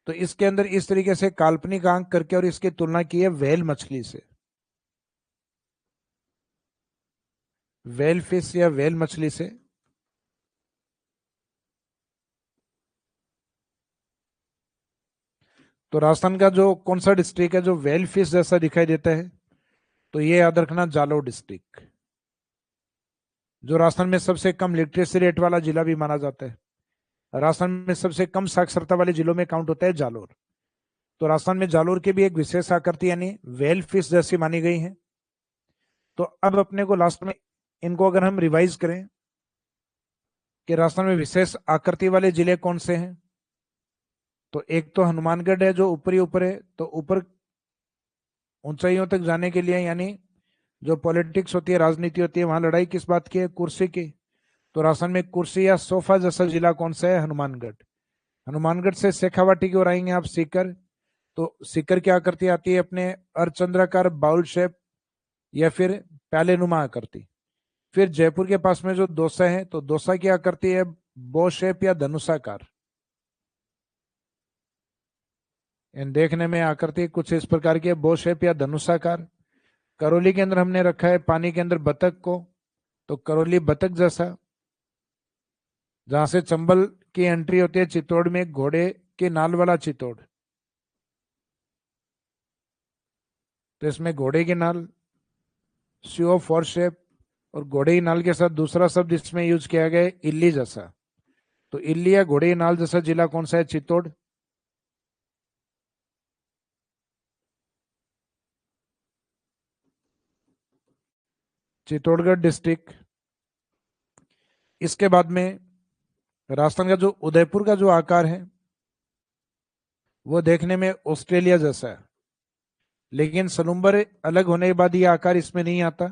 तो इसके अंदर इस तरीके से काल्पनिक आंक करके और इसकी तुलना की है व्हेल मछली से। व्हेल फिश या व्हेल मछली से। तो राजस्थान का जो कौन सा डिस्ट्रिक्ट है जो व्हेल फिश जैसा दिखाई देता है? तो ये याद रखना, जालोर डिस्ट्रिक्ट, जो राजस्थान में सबसे कम लिटरेसी रेट वाला जिला भी माना जाता है। राजस्थान में सबसे कम साक्षरता वाले जिलों में काउंट होता है जालोर। तो राजस्थान में जालोर की भी एक विशेष आकृति यानी व्हेल फिश जैसी मानी गई है। तो अब अपने को लास्ट में इनको अगर हम रिवाइज करें कि राजस्थान में विशेष आकृति वाले जिले कौन से हैं, तो एक तो हनुमानगढ़ है जो ऊपर ही ऊपर है। तो ऊपर ऊंचाइयों तक जाने के लिए यानी जो पॉलिटिक्स होती है, राजनीति होती है, वहां लड़ाई किस बात की है? कुर्सी की। तो राजस्थान में कुर्सी या सोफा जैसा जिला कौन सा है? हनुमानगढ़। हनुमानगढ़ से शेखावाटी की ओर आएंगे आप सीकर। तो सीकर की आकृति आती है अपने अर्धचंद्राकार बाउल शेप या फिर प्याले नुमा आकृति। फिर जयपुर के पास में जो दौसा है, तो दौसा की आकृति है बो शेप या धनुषाकार। देखने में आकृति कुछ इस प्रकार की है, बो शेप या धनुषाकार। करौली के अंदर हमने रखा है पानी के अंदर बतख को, तो करौली बतख जैसा। जहां से चंबल की एंट्री होती है चित्तौड़ में, घोड़े के नाल वाला चित्तौड़, तो इसमें घोड़े की नाल सीओ फोर शेप, और घोड़े की नाल के साथ दूसरा शब्द इसमें यूज किया गया है इल्ली जैसा। तो इल्ली या घोड़े की नाल जैसा जिला कौन सा है? चित्तौड़। चित्तौड़गढ़ डिस्ट्रिक्ट। इसके बाद में राजस्थान का जो उदयपुर का जो आकार है वो देखने में ऑस्ट्रेलिया जैसा है, लेकिन सलूम्बर अलग होने के बाद ये आकार इसमें नहीं आता,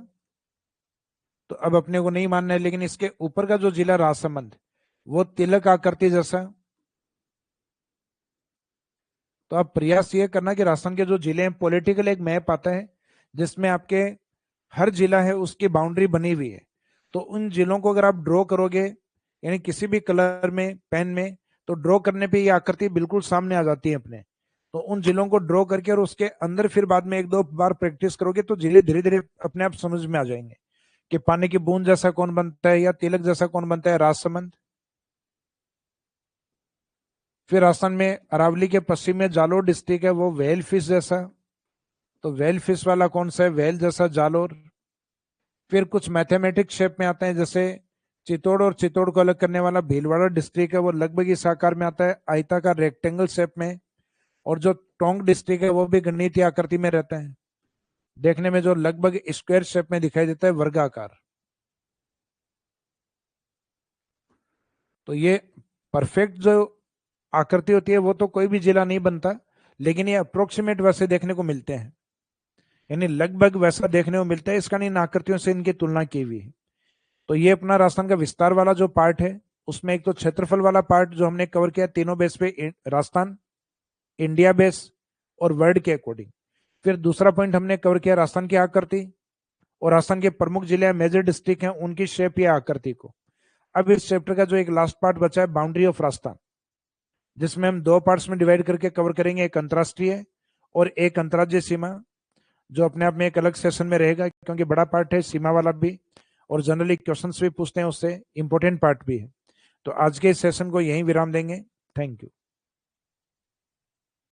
तो अब अपने को नहीं मानना है। लेकिन इसके ऊपर का जो जिला राजसमंद वो तिलक आकृति जैसा। तो अब प्रयास ये करना कि राजस्थान के जो जिले हैं, पॉलिटिकल एक मैप आता है जिसमें आपके हर जिला है उसकी बाउंड्री बनी हुई है। तो उन जिलों को अगर आप ड्रॉ करोगे यानी किसी भी कलर में पेन में, तो ड्रॉ करने पे ये आकृति बिल्कुल सामने आ जाती है अपने। तो उन जिलों को ड्रॉ करके और उसके अंदर फिर बाद में एक दो बार प्रैक्टिस करोगे तो जिले धीरे धीरे अपने आप समझ में आ जाएंगे कि पानी की बूंद जैसा कौन बनता है या तिलक जैसा कौन बनता है? राजसमंद। फिर राजस्थान में अरावली के पश्चिम में जालोर डिस्ट्रिक्ट है, वो व्हेल फिश जैसा। तो व्हेल फिश वाला कौन सा है? व्हेल जैसा जालोर। फिर कुछ मैथमेटिक्स शेप में आते हैं, जैसे चित्तौड़ और चित्तौड़ को अलग करने वाला भीलवाड़ा डिस्ट्रिक्ट है, वो लगभग इस आकार में आता है, आयताकार रेक्टेंगल शेप में। और जो टोंक डिस्ट्रिक्ट है वो भी गणितीय आकृति में रहता है, देखने में जो लगभग स्क्वायर शेप में दिखाई देता है, वर्गाकार। तो ये परफेक्ट जो आकृति होती है वो तो कोई भी जिला नहीं बनता, लेकिन ये अप्रोक्सीमेट वैसे देखने को मिलते हैं, यानी लगभग वैसा देखने को मिलता है। इसका इन आकृतियों से इनकी तुलना की हुई है। तो ये अपना राजस्थान का विस्तार वाला जो पार्ट है, उसमें एक तो क्षेत्रफल वाला पार्ट जो हमने कवर किया तीनों बेस पे, राजस्थान, इंडिया बेस और वर्ल्ड के अकॉर्डिंग। फिर दूसरा पॉइंट हमने कवर किया राजस्थान की आकृति और राजस्थान के प्रमुख जिले मेजर डिस्ट्रिक्ट हैं उनकी शेप या आकृति को। अब इस चैप्टर का जो एक लास्ट पार्ट बचा है बाउंड्री ऑफ राजस्थान, जिसमें हम दो पार्ट्स में डिवाइड करके कवर करेंगे, एक अंतरराष्ट्रीय और एक अंतर्राज्यीय सीमा, जो अपने आप में एक अलग सेशन में रहेगा, क्योंकि बड़ा पार्ट है सीमा वाला भी, और जनरली क्वेश्चंस भी पूछते हैं उससे, इंपॉर्टेंट पार्ट भी है। तो आज के इस सेशन को यहीं विराम देंगे। Thank you.